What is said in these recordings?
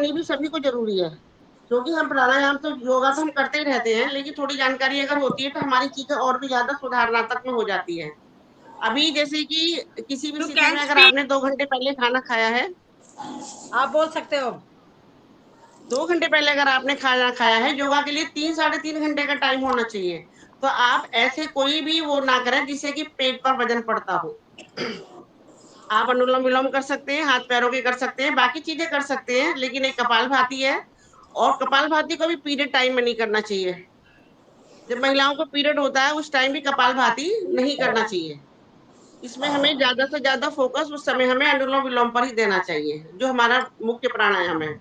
होनी भी सभी को ज़रूरी है, क्योंकि हम प्राणायाम तो योगा तो हम करते ही रहते हैं, लेकिन थोड़ी जानकारी अगर होती है तो हमारी चीज़ें और भी ज़्यादा सुधारात्मक में हो जाती है। अभी जैसे कि किसी भी यू स्थिति कैन में अगर स्पीक। आपने 2 घंटे पहले खाना खाया है, आप बोल सकते हो। 2 घंटे पहले अगर आपने खाना खाया है, योगा के लिए 3 साढ़े 3 घंटे का टाइम होना चाहिए। तो आप ऐसे कोई भी वो ना करें जिससे कि पेट पर वज़न पड़ता हो। आप अनुलोम-विलोम कर सकते हैं, हाथ-पैरों के कर सकते हैं, बाकी चीज़ें कर सकते हैं, लेकिन एक कपालभाति है और कपालभाति को भी पीरियड टाइम में नहीं करना चाहिए। जब महिलाओं को पीरियड होता है, उस टाइम भी कपालभाति नहीं करना चाहिए। इसमें हमें ज़्यादा से ज़्यादा फ़ोकस उस समय हमें अनुलोम-विलोम पर ही देना चाहिए, जो हमारा मुख्य प्राणायाम है।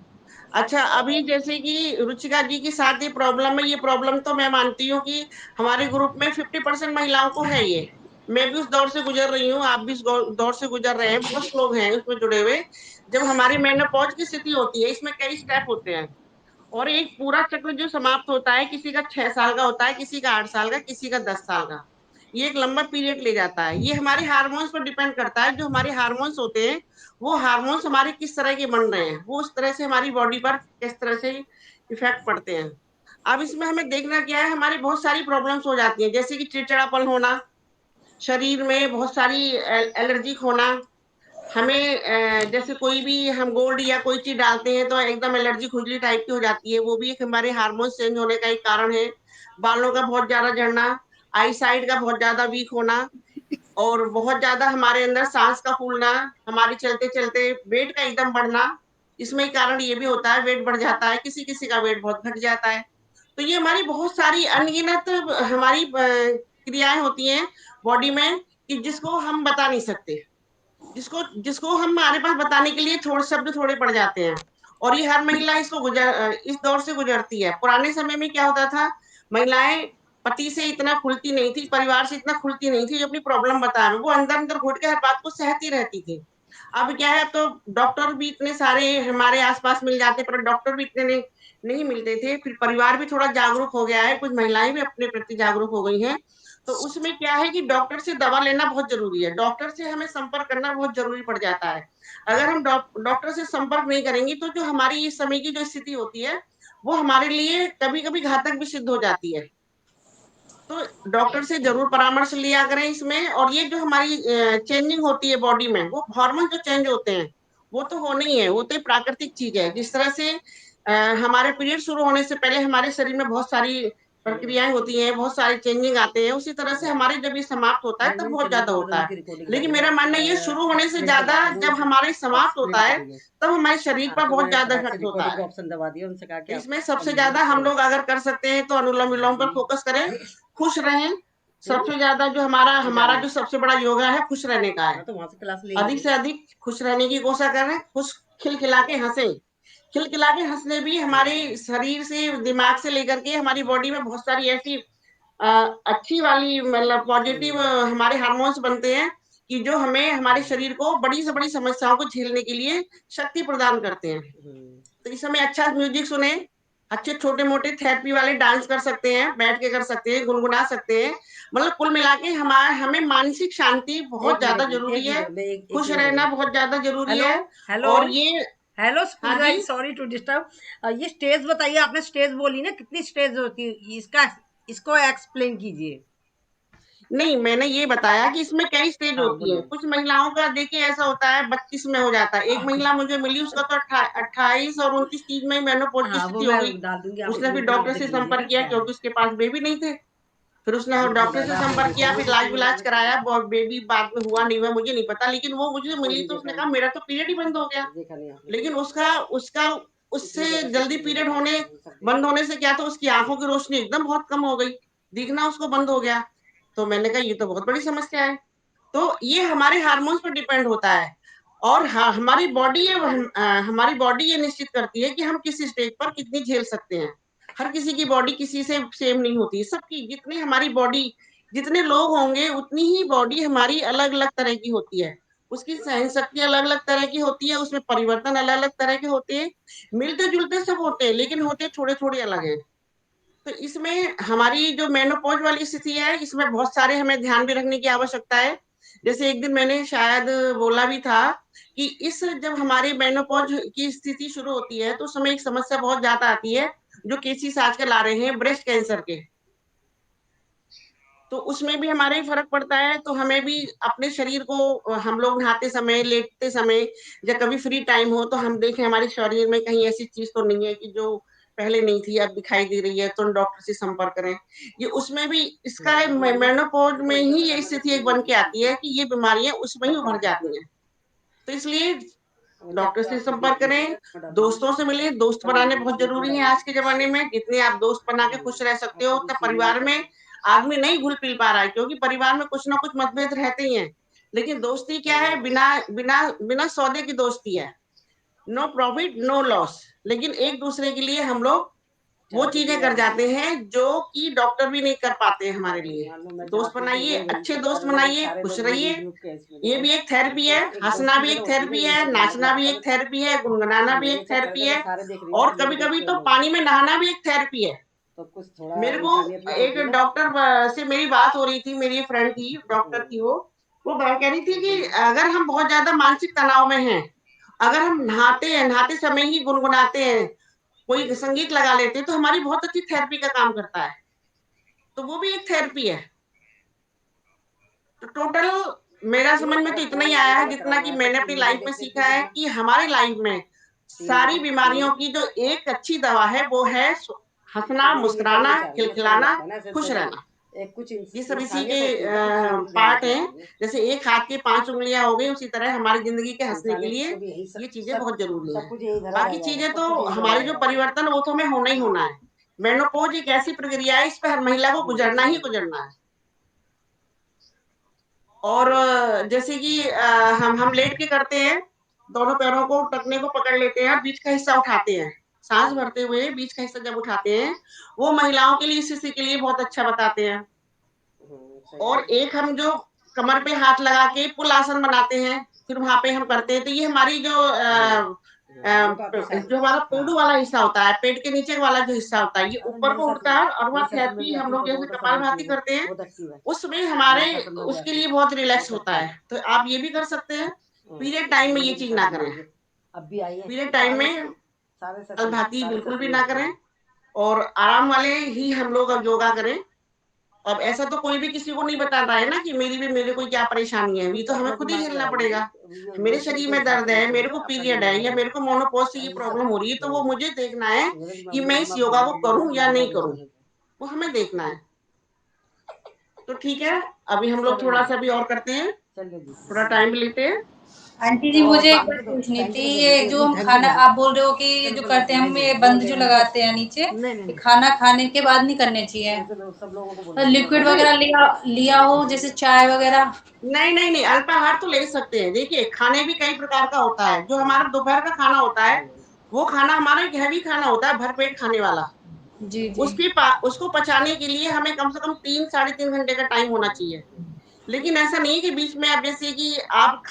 अच्छा, अभी जैसे कि रुचिका जी के साथ ये प्रॉब्लम है, ये प्रॉब्लम तो मैं मानती हूँ कि हमारे ग्रुप में 50% महिलाओं को है ये। मैं भी उस दौर से गुज़र रही हूँ, आप भी इस दौर से गुज़र रहे हैं, बहुत लोग हैं उसमें जुड़े हुए। जब हमारी मेनोपॉज़ की स्थिति होती है, इसमें कई स्टेप होते हैं और एक पूरा चक्र जो समाप्त होता है, किसी का 6 साल का होता है, किसी का 8 साल का, किसी का 10 साल का। ये एक लंबा पीरियड ले जाता है। ये हमारे हार्मोन्स पर डिपेंड करता है, जो हमारे हार्मोन्स होते हैं, वो हार्मोन्स हमारे किस तरह के बन रहे हैं, वो उस तरह से हमारी बॉडी पर किस तरह से इफ़ेक्ट पड़ते हैं। अब इसमें हमें देखना क्या है, हमारी बहुत सारी प्रॉब्लम्स हो जाती हैं, जैसे कि चिड़चिड़ापन होना, शरीर में बहुत सारी एलर्जिक होना, हमें जैसे कोई भी हम गोल्ड या कोई चीज़ डालते हैं तो एकदम एलर्जी खुजली टाइप की हो जाती है, वो भी एक हमारे हार्मोन्स चेंज होने का एक कारण है। बालों का बहुत ज़्यादा झड़ना, आई साइट का बहुत ज़्यादा वीक होना और बहुत ज़्यादा हमारे अंदर साँस का फूलना, हमारे चलते-चलते वेट का एकदम बढ़ना, इसमें कारण ये भी होता है, वेट बढ़ जाता है, किसी-किसी का वेट बहुत घट जाता है। तो ये हमारी बहुत सारी अनगिनत हमारी क्रियाएँ होती हैं बॉडी में कि जिसको हम बता नहीं सकते। जिसको जिसको हम हमारे पास बताने के लिए थोड़े शब्द थोड़े पड़ जाते हैं और ये हर महिला इसको इस दौर से गुजरती है। पुराने समय में क्या होता था, महिलाएँ पति से इतना खुलती नहीं थी, परिवार से इतना खुलती नहीं थी, जो अपनी प्रॉब्लम बताएँ। वो अंदर-अंदर घुट के हर बात को सहती रहती थी। अब क्या है, अब तो डॉक्टर भी इतने सारे हमारे आस-पास मिल जाते, पर डॉक्टर भी इतने नहीं मिलते थे। फिर परिवार भी थोड़ा जागरूक हो गया है, कुछ महिलाएँ भी अपने प्रति जागरूक हो गई हैं। तो उसमें क्या है कि डॉक्टर से दवा लेना बहुत ज़रूरी है। डॉक्टर से हमें संपर्क करना बहुत ज़रूरी पड़ जाता है। अगर हम डॉक्टर से संपर्क नहीं करेंगे, तो जो हमारी इस समय की जो स्थिति होती है, वो हमारे लिए कभी-कभी घातक भी सिद्ध हो जाती है। तो डॉक्टर से ज़रूर परामर्श लिया करें इसमें और ये जो हमारी चेंजिंग होती है बॉडी में, वो हार्मोन जो चेंज होते हैं, वो तो होने ही है, वो तो एक प्राकृतिक चीज़ है। जिस तरह से हमारे पीरियड शुरू होने से पहले हमारे शरीर में बहुत सारी प्रक्रियाएँ होती हैं, बहुत सारे चेंजिंग आते हैं, उसी तरह से हमारे जब ये समाप्त होता है, तब बहुत ज़्यादा होता है। लेकिन मेरा मानना ये शुरू होने से ज़्यादा जब हमारे समाप्त होता है, तब हमारे शरीर पर बहुत ज़्यादा इफ़ेक्ट होता है। तो इसमें सबसे ज़्यादा हम लोग अगर कर सकते हैं, तो अनुलोम-विलोम पर फ़ोकस करें, खुश रहें। सबसे ज़्यादा जो हमारा हमारा जो सबसे बड़ा योगा है, खुश रहने का है। अधिक से अधिक खुश रहने की कोशिश करें, खुश खिलखिला के हँसें। खिलखिला के हँसने भी हमारे शरीर से, दिमाग से लेकर के हमारी बॉडी में बहुत सारी ऐसी अ, अच्छी वाली मतलब पॉज़िटिव हमारे हार्मोन्स बनते हैं कि जो हमें हमारे शरीर को बड़ी से बड़ी समस्याओं को झेलने के लिए शक्ति प्रदान करते हैं। तो इस समय अच्छा म्यूज़िक सुनें, अच्छे छोटे-मोटे थेरेपी वाले डांस कर सकते हैं, बैठ के कर सकते हैं, गुनगुना सकते हैं। मतलब कुल मिला के हमें मानसिक शांति बहुत ज़्यादा ज़रूरी है, खुश रहना बहुत ज़्यादा ज़रूरी हेलो, है हेलो, और ये हेलो हाँ पूजा जी। जी, सॉरी टू डिस्टर्ब। ये स्टेज बताइए, आपने स्टेज बोली ना, कितनी स्टेज होती है इसका, इसको एक्सप्लेन कीजिए। नहीं, मैंने ये बताया कि इसमें कई स्टेज हाँ होती है। बोलिए। कुछ महिलाओं का देखिए ऐसा होता है 32 में हो जाता है। एक महिला मुझे मिली उसका तो 28 और 29-30 में ही मेनोपॉज़ की हाँ वो स्थिति हो मैं गई। डाल दूंगी, आप उसने फिर ग्रुप में डॉक्टर देख से लीजिएगा संपर्क किया क्या है। क्योंकि उसके पास बेबी नहीं थे। फिर उसने डॉक्टर से आपने संपर्क किया, देखा फिर इलाज-विलाज कराया, बेबी बाद में हुआ नहीं हुआ मुझे नहीं पता, लेकिन वो मुझे मिली तो उसने कहा मेरा तो पीरियड ही बंद हो गया। लेकिन उसका उसका उससे जल्दी पीरियड बंद होने से क्या था, उसकी आँखों की रोशनी एकदम बहुत कम हो गई, दिखना उसको बंद हो गया। तो मैंने कहा ये तो बहुत बड़ी समस्या है। तो ये हमारे हार्मोन्स पर डिपेंड होता है और हमारी बॉडी ये निश्चित करती है कि हम किस स्टेज पर कितनी झेल सकते हैं। हर किसी की बॉडी किसी से सेम नहीं होती है। सबकी जितनी हमारी बॉडी जितने लोग होंगे उतनी ही बॉडी हमारी अलग-अलग तरह की होती है। उसकी सहन शक्ति अलग-अलग तरह की होती है, उसमें परिवर्तन अलग-अलग तरह के होते हैं। मिलते-जुलते सब होते हैं, लेकिन होते थोड़े-थोड़े अलग हैं। तो इसमें हमारी जो मेनोपॉज़ वाली स्थिति है, इसमें बहुत सारे हमें ध्यान भी रखने की आवश्यकता है। जैसे एक दिन मैंने शायद बोला भी था कि इस जब हमारी मेनोपॉज की स्थिति शुरू होती है तो उस समय एक समस्या बहुत ज्यादा आती है, जो केसेस आजकल आ रहे हैं ब्रेस्ट कैंसर के। तो उसमें भी हमारे ही फ़र्क पड़ता है, तो हमें भी अपने शरीर को हम लोग नहाते समय, लेटते समय या कभी फ्री टाइम हो तो हम देखें हमारे शरीर में कहीं ऐसी चीज़ तो नहीं है कि जो पहले नहीं थी, अब दिखाई दे रही है, तो डॉक्टर से संपर्क करें। ये उसमें भी इसका मेनोपॉज़ में ही ये स्थिति एक बन के आती है कि ये बीमारियाँ उसमें ही उभर जाती हैं। तो इसलिए डॉक्टर से संपर्क करें, दोस्तों से मिलें, दोस्त बनाने बहुत ज़रूरी है आज के ज़माने में। जितने आप दोस्त बना के खुश रह सकते हो, उतना परिवार में आदमी नहीं घुल-मिल पा रहा है, क्योंकि परिवार में कुछ ना कुछ मतभेद रहते ही हैं। लेकिन दोस्ती क्या है, बिना बिना बिना सौदे की दोस्ती है। No profit, no loss. लेकिन एक-दूसरे के लिए हम लोग वो चीज़ें कर जाते हैं जो कि डॉक्टर भी नहीं कर पाते हैं हमारे लिए। दोस्त बनाइए, अच्छे दोस्त बनाइए, खुश रहिए। ये भी एक थेरेपी है, हँसना भी एक थेरेपी है, नाचना भी एक थेरेपी है, गुनगुनाना भी एक थेरेपी है और कभी-कभी तो पानी में नहाना भी एक थेरेपी है। मेरे को एक डॉक्टर से मेरी बात हो रही थी, मेरी फ्रेंड थी, डॉक्टर थी वो। वो कह रही थी कि अगर हम बहुत ज़्यादा मानसिक तनाव में हैं, अगर हम नहाते हैं, नहाते समय ही गुनगुनाते हैं, कोई संगीत लगा लेते हैं, तो हमारी बहुत अच्छी थेरेपी का काम करता है। तो वो भी एक थेरेपी है। तो टोटल मेरा समझ में तो इतना ही आया है जितना कि मैंने अपनी लाइफ में सीखा है कि हमारी लाइफ में सारी बीमारियों की जो एक अच्छी दवा है वो है हंसना, मुस्कुराना, खिलखिलाना, खुश रहना। ये सब इसी के पार्ट हैं। जैसे एक हाथ की 5 उँगलियाँ हो गई, उसी तरह हमारी ज़िंदगी के हँसने के लिए ये चीज़ें बहुत ज़रूरी हैं। बाकी चीज़ें तो हमारी जो परिवर्तन वो तो हमें होना ही होना है। मेनोपॉज़ एक ऐसी प्रक्रिया है, इस पे हर महिला को गुज़रना ही गुज़रना है। और जैसे कि हम लेट के करते हैं, दोनों पैरों को टखने को पकड़ लेते हैं और बीच का हिस्सा उठाते हैं। साँस भरते हुए बीच का हिस्सा जब उठाते हैं, वो महिलाओं के लिए, इस स्थिति के लिए बहुत अच्छा बताते हैं। और एक हम जो कमर पे हाथ लगा के पुल आसन बनाते हैं, फिर वहाँ पे हम करते हैं, तो ये हमारी जो जो हमारा पेडू वाला हिस्सा होता है, पेट के नीचे वाला जो हिस्सा होता है, ये ऊपर को उठता है और वह थेरेपी हम लोग जैसे कपालभाति करते हैं, उसमें हमारे उसके लिए बहुत रिलैक्स होता है। तो आप ये भी कर सकते हैं। पीरियड टाइम में ये चीज़ ना करें। पीरियड टाइम में कपालभाति बिल्कुल भी ना करें और आराम वाले ही हम लोग अब योगा करें। अब ऐसा तो कोई भी किसी को नहीं बता रहा है ना कि मेरे को क्या परेशानी है, ये तो हमें खुद ही झेलना पड़ेगा। मेरे शरीर में दर्द है, मेरे को पीरियड है या मेरे को मेनोपॉज़ से ये प्रॉब्लम हो रही है, तो वो मुझे देखना है कि मैं इस योगा को करूँ या नहीं करूँ, वो हमें देखना है। तो ठीक है, अभी हम लोग थोड़ा-सा अभी और करते हैं, थोड़ा टाइम लेते हैं आंटी जी और मुझे एक बात पूछनी थी, ये जो हम खाना आप बोल रहे हो कि ये जो करते हैं हम ये बंद जो लगाते हैं नीचे, ये खाना खाने के बाद नहीं करने चाहिए। लिक्विड नहीं, वगैरह लिया लिया हो जैसे चाय वगैरह। नहीं, अल्पाहार तो ले सकते हैं। देखिए, खाने भी कई प्रकार का होता है। जो हमारा दोपहर का खाना होता है, वो खाना हमारा एक हेवी खाना होता है, भरपेट खाने वाला। जी जी। उसको पचाने के लिए हमें कम से कम 3 साढ़े 3 घंटे का टाइम होना चाहिए। लेकिन ऐसा नहीं है कि बीच में आप जैसे कि आप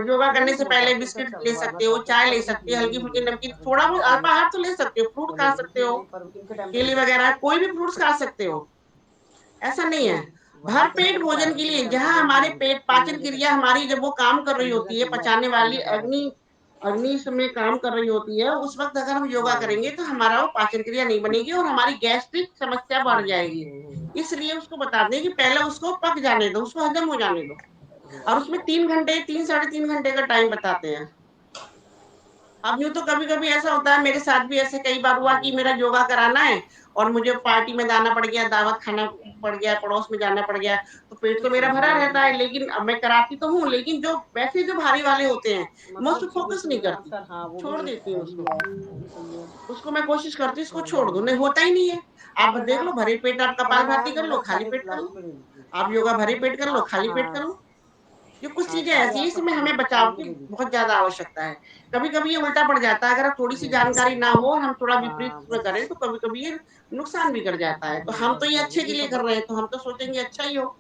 योगा करने से पहले बिस्किट ले सकते हो, चाय ले सकते हो, हल्की-फुल्की नमकीन, थोड़ा बहुत अल्पाहार तो ले सकते हो, फ्रूट खा सकते हो, केले वगैरह कोई भी फ्रूट्स खा सकते हो। ऐसा नहीं है। भर पेट भोजन के लिए जहाँ हमारे पेट पाचन क्रिया हमारी जब वो काम कर रही होती है, पचाने वाली अग्नि अग्नि समय काम कर रही होती है, उस वक़्त अगर हम योगा करेंगे तो हमारा वो पाचन क्रिया नहीं बनेगी और हमारी गैस्ट्रिक समस्या बढ़ जाएगी। इसलिए उसको बता दें कि पहले उसको पक जाने दो, उसको हज़म हो जाने दो और उसमें 3 घंटे 3 साढ़े 3 घंटे का टाइम बताते हैं। अब यूँ तो कभी-कभी ऐसा होता है, मेरे साथ भी ऐसे कई बार हुआ कि मेरा योगा कराना है और मुझे पार्टी में जाना पड़ गया, दावत खाना पड़ गया, पड़ोस में जाना पड़ गया, तो पेट तो मेरा भरा रहता है, लेकिन अब मैं कराती तो हूँ, लेकिन जो वैसे जो भारी वाले होते हैं, मैं उस पे फ़ोकस नहीं करती, छोड़ देती हूँ उसको। उसको मैं कोशिश करती हूँ इसको छोड़ दूँ, नहीं होता ही नहीं है। आप देख लो, भरे पेट आप कपालभाति कर लो, खाली पेट कर लो। आप योगा भरे पेट कर लो, खाली पेट कर लो। ये कुछ चीज़ें ऐसी हैं, इसमें हमें बचाव की बहुत ज़्यादा आवश्यकता है। कभी-कभी ये उल्टा पड़ जाता है, अगर थोड़ी-सी जानकारी ना हो और हम थोड़ा विपरीत उसमें करें, तो कभी-कभी ये नुकसान भी कर जाता है। तो हम तो ये अच्छे के लिए कर रहे हैं, तो हम तो सोचेंगे अच्छा ही हो।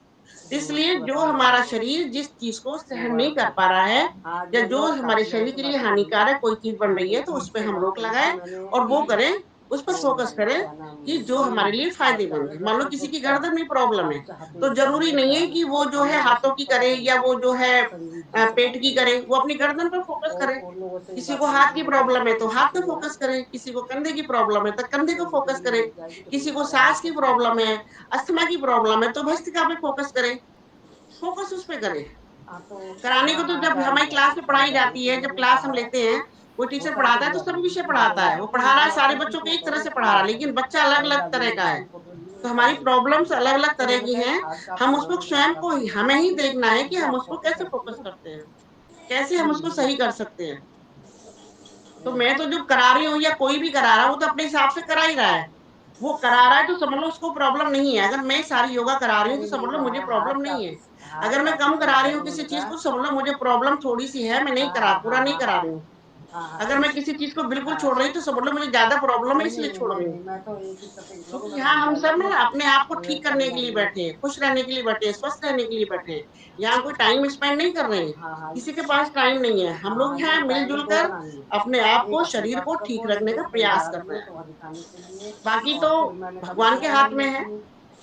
इसलिए जो हमारा शरीर जिस चीज़ को सहन नहीं कर पा रहा है या जो हमारे शरीर के लिए हानिकारक कोई चीज़ बन रही है, तो उस पे हम रोक लगाएँ और वो करें उस पर फोकस करें कि जो हमारे लिए फायदेमंद है। मान लो किसी की गर्दन में प्रॉब्लम है, तो जरूरी नहीं है कि वो जो है हाथों की करे या वो जो है पेट की करे, वो अपनी गर्दन पर फोकस करे। किसी को हाथ की प्रॉब्लम है तो हाथ पे फोकस करे, किसी को कंधे की प्रॉब्लम है तो कंधे को फोकस करे, किसी को सांस की प्रॉब्लम है, अस्थमा की प्रॉब्लम है तो भस्त्रिका पे फोकस करे। फोकस उस पे करे। कराने को तो जब हमारी क्लास में पढ़ाई जाती है, जब क्लास हम लेते हैं, वो टीचर पढ़ाता है तो सभी विषय पढ़ाता है, वो पढ़ा रहा है सारे बच्चों को एक तरह से पढ़ा रहा है, लेकिन बच्चा अलग अलग तरह का है। तो हमारी प्रॉब्लम्स अलग अलग तरह की हैं। हम उसको स्वयं को हमें ही देखना है कि हम उसको कैसे फोकस करते हैं, कैसे हम उसको सही कर सकते हैं। तो मैं तो जो करा रही हूँ या कोई भी करा रहा है, वो तो अपने हिसाब से करा ही रहा है। वो करा रहा है तो समझ लो उसको प्रॉब्लम नहीं है। अगर मैं सारी योगा करा रही हूँ तो समझ लो मुझे प्रॉब्लम नहीं है। अगर मैं कम करा रही हूँ किसी चीज को, समझ लो मुझे प्रॉब्लम थोड़ी सी है, मैं नहीं करा पूरा नहीं करा रही हूँ। अगर मैं किसी चीज को बिल्कुल छोड़ रही हूँ तो समझ लो मुझे ज्यादा प्रॉब्लम है इसलिए छोड़ रही हूँ। क्योंकि यहाँ हम सब ना अपने आप को ठीक करने के लिए बैठे हैं, खुश रहने के लिए बैठे हैं, स्वस्थ रहने के लिए बैठे हैं। यहाँ कोई टाइम स्पेंड नहीं कर रहे हैं, किसी के पास टाइम नहीं है। हम लोग यहाँ मिलजुल कर अपने आप को, शरीर को ठीक रखने का प्रयास कर रहे हैं। बाकी तो भगवान के हाथ में है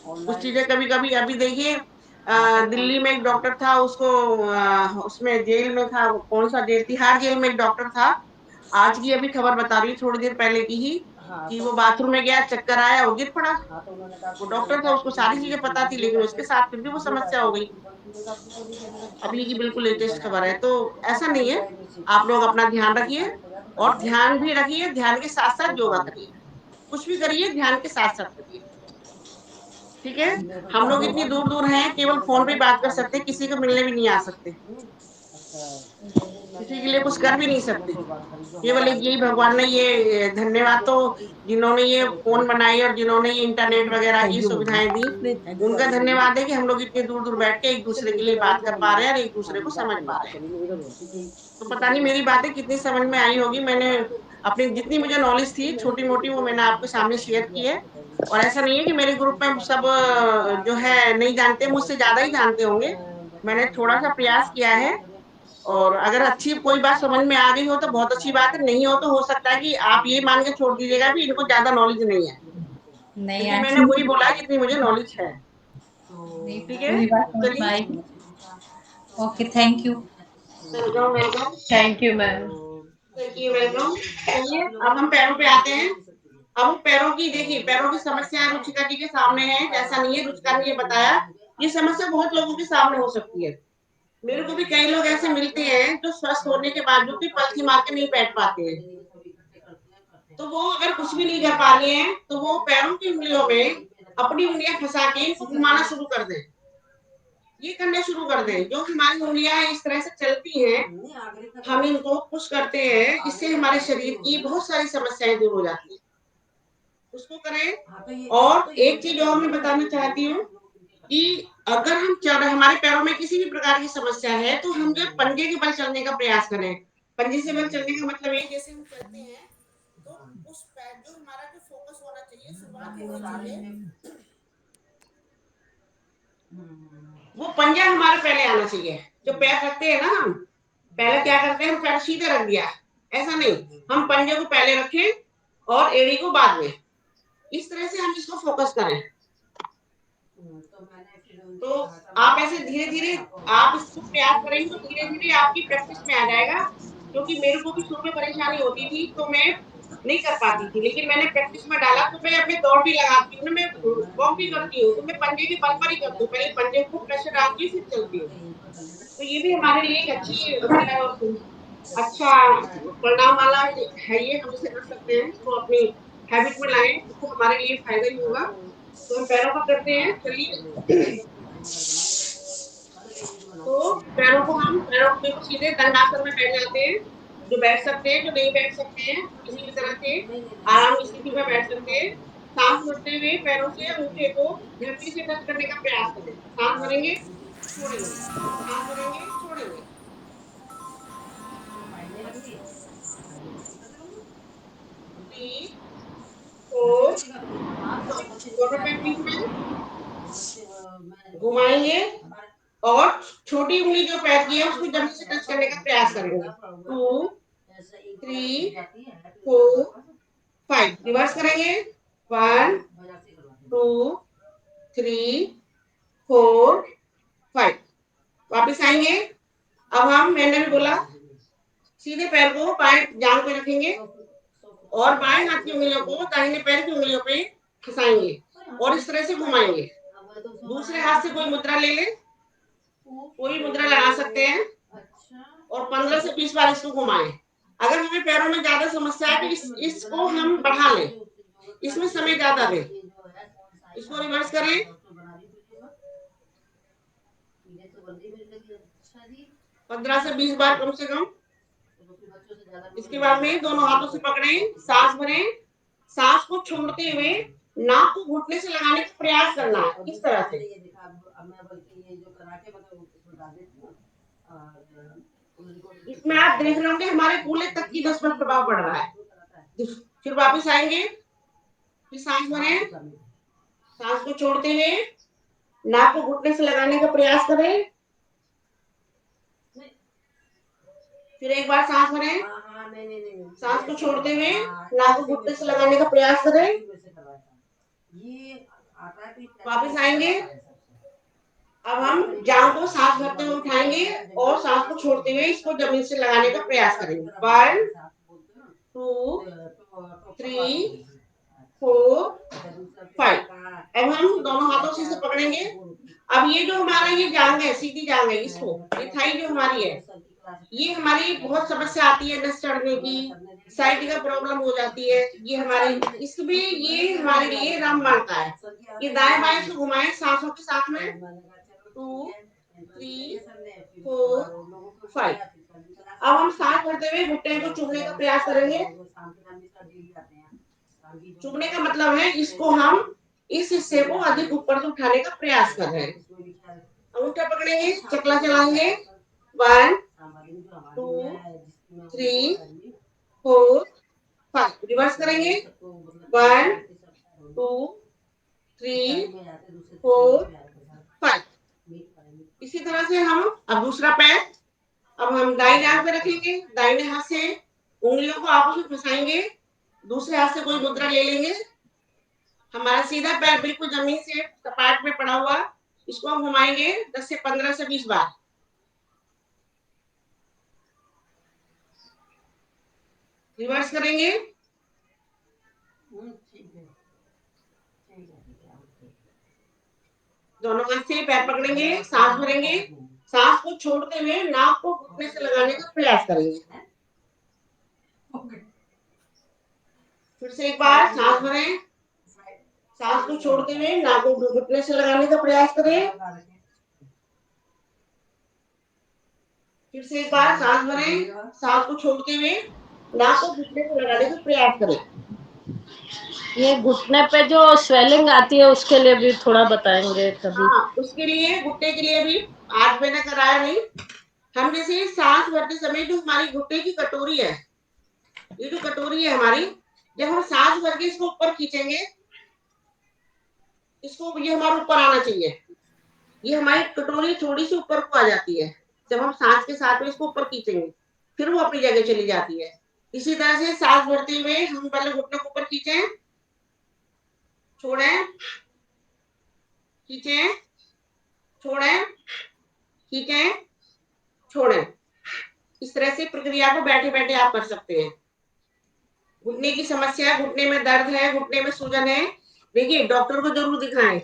कुछ चीजें। कभी कभी अभी देखिए दिल्ली में एक डॉक्टर था, उसको उसमें जेल में था, कौन सा जेल, तिहाड़ जेल में एक डॉक्टर था। आज की अभी खबर बता रही हूँ, थोड़ी देर पहले की ही, कि वो बाथरूम में गया, चक्कर आया और गिर पड़ा। वो डॉक्टर था, उसको सारी चीजें पता थी, लेकिन उसके साथ फिर भी वो समस्या हो गई। अभी की बिल्कुल लेटेस्ट खबर है। तो ऐसा नहीं है, आप लोग अपना ध्यान रखिए और ध्यान भी रखिए, ध्यान के साथ साथ योगा करिए, कुछ भी करिए ध्यान के साथ साथ करिए। ठीक है। हम लोग इतनी दूर दूर हैं, केवल फोन पे बात कर सकते, किसी को मिलने भी नहीं आ सकते, किसी के लिए कुछ कर भी नहीं सकते। केवल एक यही भगवान ने ये धन्यवाद तो, जिन्होंने ये फोन बनाई और जिन्होंने ये इंटरनेट वगैरह की सुविधाएं दी, उनका धन्यवाद है कि हम लोग इतने दूर दूर बैठ के एक दूसरे के लिए बात कर पा रहे हैं और एक दूसरे को समझ पा रहे हैं। तो पता नहीं मेरी बातें कितनी समझ में आई होगी। मैंने अपनी जितनी मुझे नॉलेज थी छोटी मोटी, वो मैंने आपके सामने शेयर की है। और ऐसा नहीं है कि मेरे ग्रुप में सब जो है नहीं जानते, मुझसे ज्यादा ही जानते होंगे। मैंने थोड़ा सा प्रयास किया है, और अगर अच्छी कोई बात समझ में आ गई हो तो बहुत अच्छी बात है, नहीं हो तो हो सकता है कि आप ये मान के छोड़ दीजिएगा कि इनको ज्यादा नॉलेज नहीं है, नहीं लेकिन मैंने आंटी, वही बोला जितनी मुझे नॉलेज है। नहीं ठीक है, पूरी बात समझ में चलिए। आई। Okay, thank you. Welcome welcome. Thank you ma'am. चलिए वेलकम। चलिए अब हम पैरों पे आते हैं। अब पैरों की देखिए, पैरों की समस्या रुचिका जी के सामने है, जैसा नहीं है रुचिका ने ये बताया। ये समस्या बहुत लोगों के सामने हो सकती है। मेरे को भी कई लोग ऐसे मिलते हैं जो स्वस्थ होने के बावजूद भी पलथी मार के नहीं बैठ पाते हैं। तो वो अगर कुछ भी नहीं कर पा रहे हैं तो वो पैरों की उंगलियों में अपनी उंगलियां फंसा के इनको घुमाना शुरू कर दें। ये करने शुरू कर दें। जो हमारी उंगलियां इस तरह से चलती हैं, हम इनको पुश करते हैं, इससे हमारे शरीर की बहुत सारी समस्याएं दूर हो जाती है। उसको करें। और एक चीज और मैं बताना चाहती हूँ कि अगर हम चल रहे, हमारे पैरों में किसी भी प्रकार की समस्या है, तो हम जो पंजे के बल चलने का प्रयास करें। पंजे से बल चलने का मतलब ये, जैसे हम चलते हैं तो उस पैर, जो हमारा जो फोकस होना चाहिए, शुरुआत होनी चाहिए, वो पंजा हमारे पहले आना चाहिए। जो पैर रखते हैं ना, हम पहले क्या करते हैं, हम पैर सीधे रख दिया, ऐसा नहीं, हम पंजे को पहले रखें और एड़ी को बाद में। इस तरह से हम इसको फोकस करें। तो आप ऐसे धीरे धीरे आप इसको प्रयास करेंगे तो धीरे धीरे आपकी प्रैक्टिस में आ जाएगा। क्योंकि मेरे को भी शुरू में परेशानी होती थी तो मैं नहीं कर पाती थी, लेकिन मैंने प्रैक्टिस में डाला तो मैं अपने दौड़ भी लगाती हूँ, मैं वॉक भी करती हूँ, तो मैं पंजे के बल पर ही करती हूँ, पहले पंजे को प्रेशर डालती हूँ फिर चलती हूँ। तो ये भी हमारे लिए एक अच्छी मतलब अच्छा परिणाम वाला है, ये हम इसे कर सकते हैं, इसको अपनी हैबिट में लाएं, इसको हमारे लिए फायदा ही होगा। तो हम पैरों का करते हैं, चलिए। तो पैरों को हम पैरों को बिल्कुल सीधे दंडासन में बैठ जाते हैं। जो बैठ सकते हैं, जो नहीं बैठ सकते हैं, किसी भी तरह से आराम की स्थिति में बैठ सकते हैं। सांस भरते हुए पैरों से अंगूठे को धरती से टच करने का प्रयास करें। सांस भरेंगे, छोड़ेंगे, सांस भरेंगे, छोड़ेंगे। 3 4 दोनों पैर बीच में घुमाएंगे और छोटी उंगली जो पैर की है उसको जमीन से टच करने का प्रयास करेंगे। 2 3 4 5 रिवर्स करेंगे 1 2 3 4 5 वापस आएंगे। अब हम मैंने भी बोला सीधे पैर को बाएं जांघ पे रखेंगे और बाएं हाथ की उंगलियों को दाहिने पैर की उंगलियों पे खिसाएंगे और इस तरह से घुमाएंगे। दूसरे हाथ से कोई मुद्रा ले ले, कोई मुद्रा लगा सकते हैं और 15 से 20 बार इसको घुमाएं। अगर हमें पैरों में ज्यादा समस्या है तो इसको हम बढ़ा लें, इसमें समय ज्यादा दें। इसको रिवर्स करें 15 से 20 बार कम से कम। इसके बाद में दोनों हाथों से पकड़ें, सांस भरें, सांस को छोड़ते हुए नाक को घुटने से लगाने का प्रयास करना है इस तरह से। इसमें आप देख रहे होंगे हमारे पूरे तक की नस पर प्रभाव पड़ रहा है। फिर वापस आएंगे, फिर सांस भरें, सांस को छोड़ते हुए नाक को घुटने से लगाने का प्रयास करें। फिर एक बार सांस भरें, सांस को छोड़ते हुए नाक को घुटने से लगाने का प्रयास करें। वापस आएंगे। अब हम जांघ को सांस भरते हुए उठाएंगे और सांस को छोड़ते हुए इसको जमीन से लगाने का प्रयास करेंगे। 1 2 3 4 5। अब हम दोनों हाथों से इसे पकड़ेंगे। अब ये जो हमारा ये जांघ है, सीधी जांघ है, इसको ये थाई जो हमारी है, ये हमारी बहुत समस्या आती है नस चढ़ने की, साइटिका प्रॉब्लम हो जाती है। ये हमारे इसमें ये हमारे लिए रामबाण का है। ये दाएं बाएं से घुमाएं सांसों के साथ में। 2 3 4 5। अब हम सांस भरते हुए घुटने को चूमने का प्रयास करेंगे। चूमने का मतलब है इसको हम इस हिस्से को अधिक ऊपर से उठाने का प्रयास कर रहे हैं। अंगूठा पकड़ेंगे, चकला चलाएंगे। 1 2 3 4 5 रिवर्स करेंगे। 1 2 3 4 5। इसी तरह से हम अब दूसरा पैर, अब हम दाहिने हाथ में रखेंगे, दाहिने हाथ से उंगलियों को आपस में फंसाएंगे, दूसरे हाथ से कोई मुद्रा ले लेंगे। हमारा सीधा पैर बिल्कुल जमीन से सपाट में पड़ा हुआ, इसको हम घुमाएंगे 10 से 15 से 20 बार। रिवर्स करेंगे। दोनों हाथ से पैर पकड़ेंगे, सांस भरेंगे, सांस को छोड़ते हुए नाक को घुटने से लगाने का प्रयास करेंगे। फिर से एक बार सांस भरें, सांस को छोड़ते हुए नाक को घुटने से लगाने का प्रयास करें। फिर से एक बार सांस भरें, सांस को छोड़ते हुए नाक को घुटने से लगाने का प्रयास करें। ये घुटने पे जो स्वेलिंग आती है उसके लिए भी थोड़ा बताएंगे कभी? हाँ, उसके लिए घुटने के लिए भी आज मैंने कराया नहीं। हम जैसे सांस भरते समय जो हमारी घुटने की कटोरी है, ये जो कटोरी है हमारी, जब हम सांस भर के इसको ऊपर खींचेंगे, इसको ये हमारे ऊपर आना चाहिए। ये हमारी कटोरी थोड़ी सी ऊपर को आ जाती है जब हम सांस के साथ में इसको ऊपर खींचेंगे, फिर वो अपनी जगह चली जाती है। इसी तरह से सांस भरते हुए हम पहले घुटने को ऊपर खींचे, छोड़े, खींचे, छोड़े, खींचे, छोड़े। इस तरह से प्रक्रिया को बैठे बैठे आप कर सकते हैं। घुटने की समस्या, घुटने में दर्द है, घुटने में सूजन है, देखिए डॉक्टर को जरूर दिखाएं।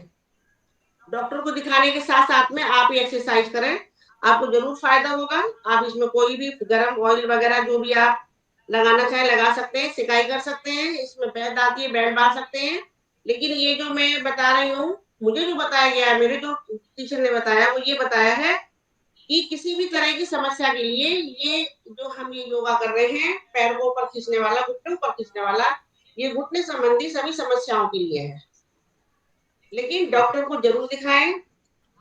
डॉक्टर को दिखाने के साथ साथ में आप ये एक्सरसाइज करें, आपको जरूर फायदा होगा। आप इसमें कोई भी गर्म ऑयल वगैरह जो भी आप लगाना चाहे लगा सकते हैं, सिकाई कर सकते हैं, इसमें बैठ आती है, बैंड बांध सकते हैं। लेकिन ये जो मैं बता रही हूँ, मुझे जो बताया गया है, मेरे जो टीचर ने बताया, वो ये बताया है कि किसी भी तरह की समस्या के लिए ये जो हम ये योगा कर रहे हैं, पैर को ऊपर खींचने वाला, घुटने ऊपर खींचने वाला, ये घुटने संबंधी सभी समस्याओं के लिए है। लेकिन डॉक्टर को जरूर दिखाएं,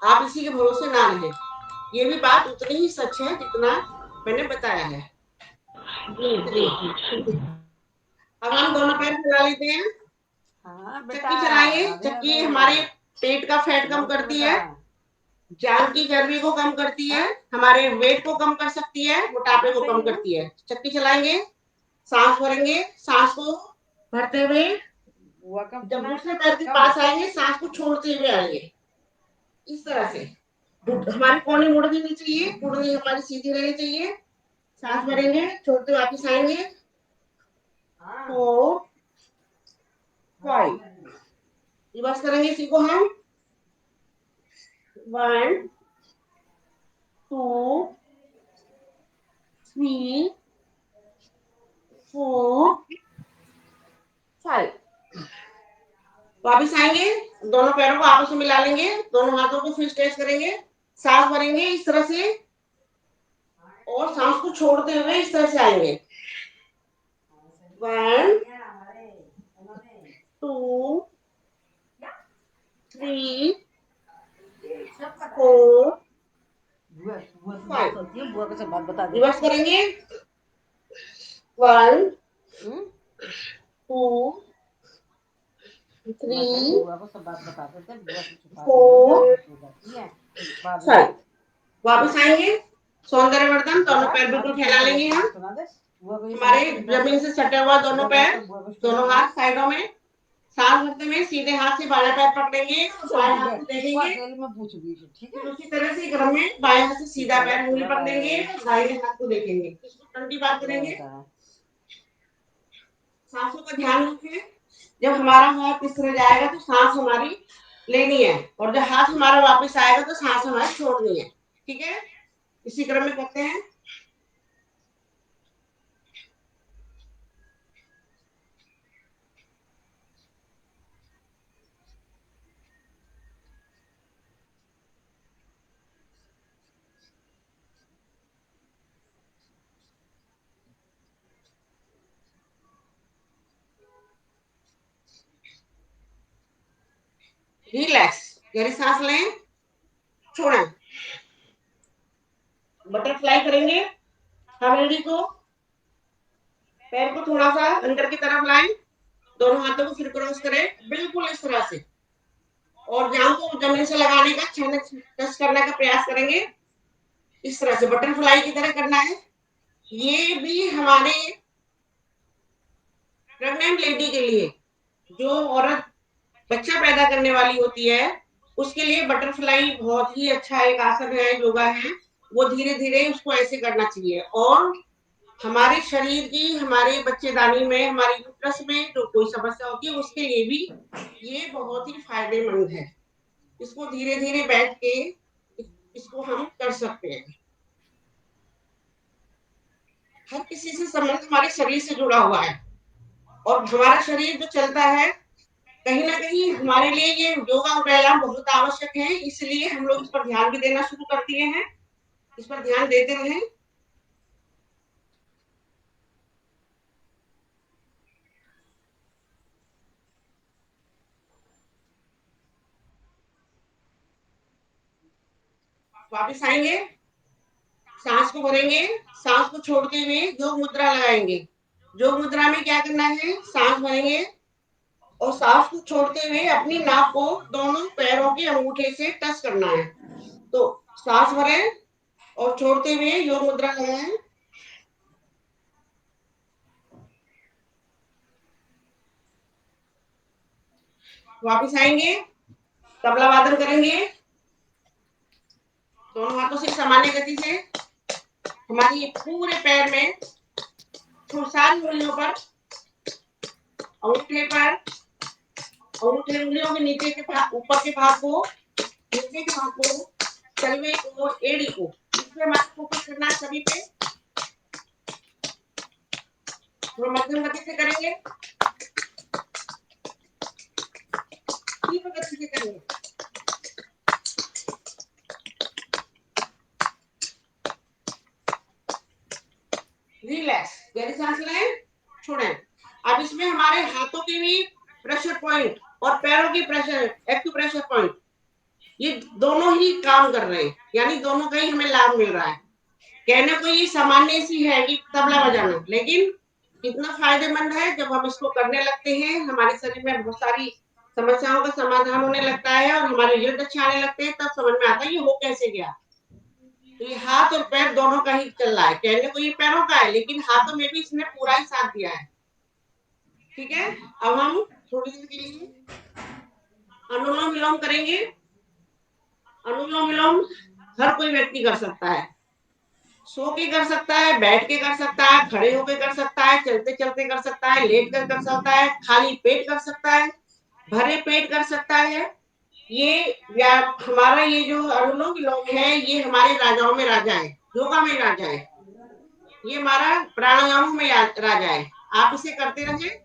आप इसी के भरोसे ना रहें। ये भी बात उतनी ही सच है जितना मैंने बताया है। अब हम दोनों पैर फैला लेते हैं, चक्की चलाएंगे। चक्की हमारे पेट का फैट कम करती है, जान की चर्बी को कम करती है, हमारे वेट को कम कर सकती है, मोटापे को कम करती है। चक्की चलाएंगे, सांस भरेंगे, सांस को भरते हुए बुआ का जब दूसरे पैर के पास आएंगे सांस को छोड़ते हुए आएंगे, इस तरह से। हमारी कोहनी मुड़नी नहीं चाहिए, कुंडली हमारी सीधी रहनी चाहिए। सांस भरेंगे, छोड़ते हुए वापिस आएंगे। 4 5 रिवर्स करेंगे इसी को हम। 1 2 3 4 5 वापिस आएंगे, दोनों पैरों को आपस में मिला लेंगे, दोनों हाथों को फिर स्ट्रेच करेंगे, सांस भरेंगे इस तरह से और सांस को छोड़ते हुए इस तरह से आएंगे। 1 2 3 4 5 बुआ को सब बात बता दे। रिवर्स करेंगे। 1 2 3 बुआ को सब बात बता देते, बुआ को छुपा 4 बाद 5 वापस आएंगे, सौंदर्यवर्धन, दोनों पैर बिल्कुल फैला लेंगे हम। सुना दे हमारे जमीन से सटे हुआ दोनों पैर, दोनों हाथ साइडों में। सांस भरते हुए सीधे हाथ से बायां पैर पकड़ेंगे, बाएं हाथ को देखेंगे। में पूछ दी ठीक है। फिर उसी तरह से क्रम में बाएं हाथ से सीधा पैर उंगली पकड़ेंगे, दाहिने हाथ को देखेंगे। इसको 20 बार करेंगे। सांसों का ध्यान रखें, जब हमारा हाथ इस तरह जाएगा तो सांस हमारी लेनी है, और जब हाथ हमारा वापस आएगा तो सांस हमारी छोड़नी है। ठीक है, इसी क्रम में करते हैं। रिलैक्स, गहरी सांस लें, छोड़ें। बटरफ्लाई करेंगे। हथेली को, पैर को थोड़ा सा अंदर की तरफ लाएं, दोनों हाथों को फिर क्रॉस करें, बिल्कुल इस तरह से, और जांघ को जमीन से लगाने का, टच करने का प्रयास करेंगे। इस तरह से बटरफ्लाई की तरह करना है। ये भी हमारे प्रेग्नेंट लेडी के लिए, जो औरत बच्चा पैदा करने वाली होती है, उसके लिए बटरफ्लाई बहुत ही अच्छा एक आसन है, योगा है। वो धीरे धीरे उसको ऐसे करना चाहिए। और हमारे शरीर की, हमारे बच्चेदानी में, हमारे यूट्रस में जो कोई समस्या होती है उसके लिए भी ये बहुत ही फायदेमंद है। इसको धीरे धीरे बैठ के इसको हम कर सकते हैं। हर किसी से संबंध हमारे शरीर से जुड़ा हुआ है, और हमारा शरीर जो चलता है, कहीं ना कहीं हमारे लिए ये योगा और व्यायाम बहुत आवश्यक है। इसलिए हम लोग इस पर ध्यान भी देना शुरू कर दिए हैं, इस पर ध्यान देते रहें। वापस आएंगे, सांस को भरेंगे, सांस को छोड़ते हुए योग मुद्रा लगाएंगे। योग मुद्रा में क्या करना है, सांस भरेंगे और सांस को छोड़ते हुए अपनी नाक को दोनों पैरों के अंगूठे से टच करना है। तो सांस भरें और छोड़ते हुए योग मुद्रा लगाएं। वापस आएंगे, तबला वादन करेंगे, दोनों हाथों से सामान्य गति से। हमारी पूरे पैर में सारी उंगलियों पर, अंगूठे पर, अंगूठे उंगलियों के नीचे के भाग, ऊपर के भाग को, नीचे के भाग को, तलवे को, एड़ी को, इसमें हमारा फोकस करना है सभी पे। थोड़ा मध्यम गति से करेंगे, तीव्र गति से करेंगे। रिलैक्स, गहरी सांस लें, छोड़ें। अब इसमें हमारे हाथों के भी प्रेशर पॉइंट और पैरों की प्रेशर, एक्यूप्रेशर पॉइंट, ये दोनों ही काम कर रहे हैं, यानी दोनों का ही हमें लाभ मिल रहा है। कहने को ये सामान्य सी है कि तबला बजाना, लेकिन इतना फायदेमंद है। जब हम इसको करने लगते हैं, हमारे शरीर में बहुत सारी समस्याओं का समाधान होने लगता है और हमारे रिजल्ट अच्छे आने लगते हैं। तब समझ में आता है ये हो कैसे गया। तो ये हाथ और पैर दोनों का ही चल रहा है। कहने को ये पैरों का है, लेकिन हाथों में भी इसने पूरा ही साथ दिया है। ठीक है, अब हम थोड़ी देर के लिए अनुलोम विलोम करेंगे। अनुलोम विलोम हर कोई व्यक्ति कर सकता है, सो के कर सकता है, बैठ के कर सकता है, खड़े होके कर सकता है, चलते चलते कर सकता है, लेट कर सकता है, खाली पेट कर सकता है, भरे पेट कर सकता है। ये हमारा ये जो अनुलोम विलोम है, ये हमारे राजाओं में राजा है, योगा में राजा है, ये हमारा प्राणायामों में राजा है। आप इसे करते रहे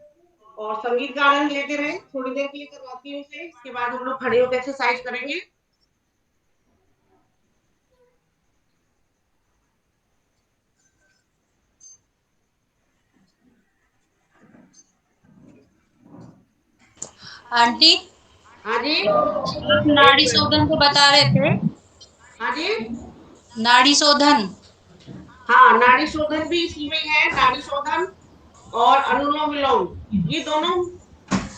और संगीत का आनंद लेते रहे। थोड़ी देर के लिए करवाती हूँ इसे, इसके बाद हम लोग खड़े होकर एक्सरसाइज करेंगे। आंटी, हाँ जी, आप नाड़ी शोधन को बता रहे थे। हाँ जी, नाड़ी शोधन। हाँ नाड़ी शोधन भी इसी में है। नाड़ी शोधन और अनुलोम विलोम, ये दोनों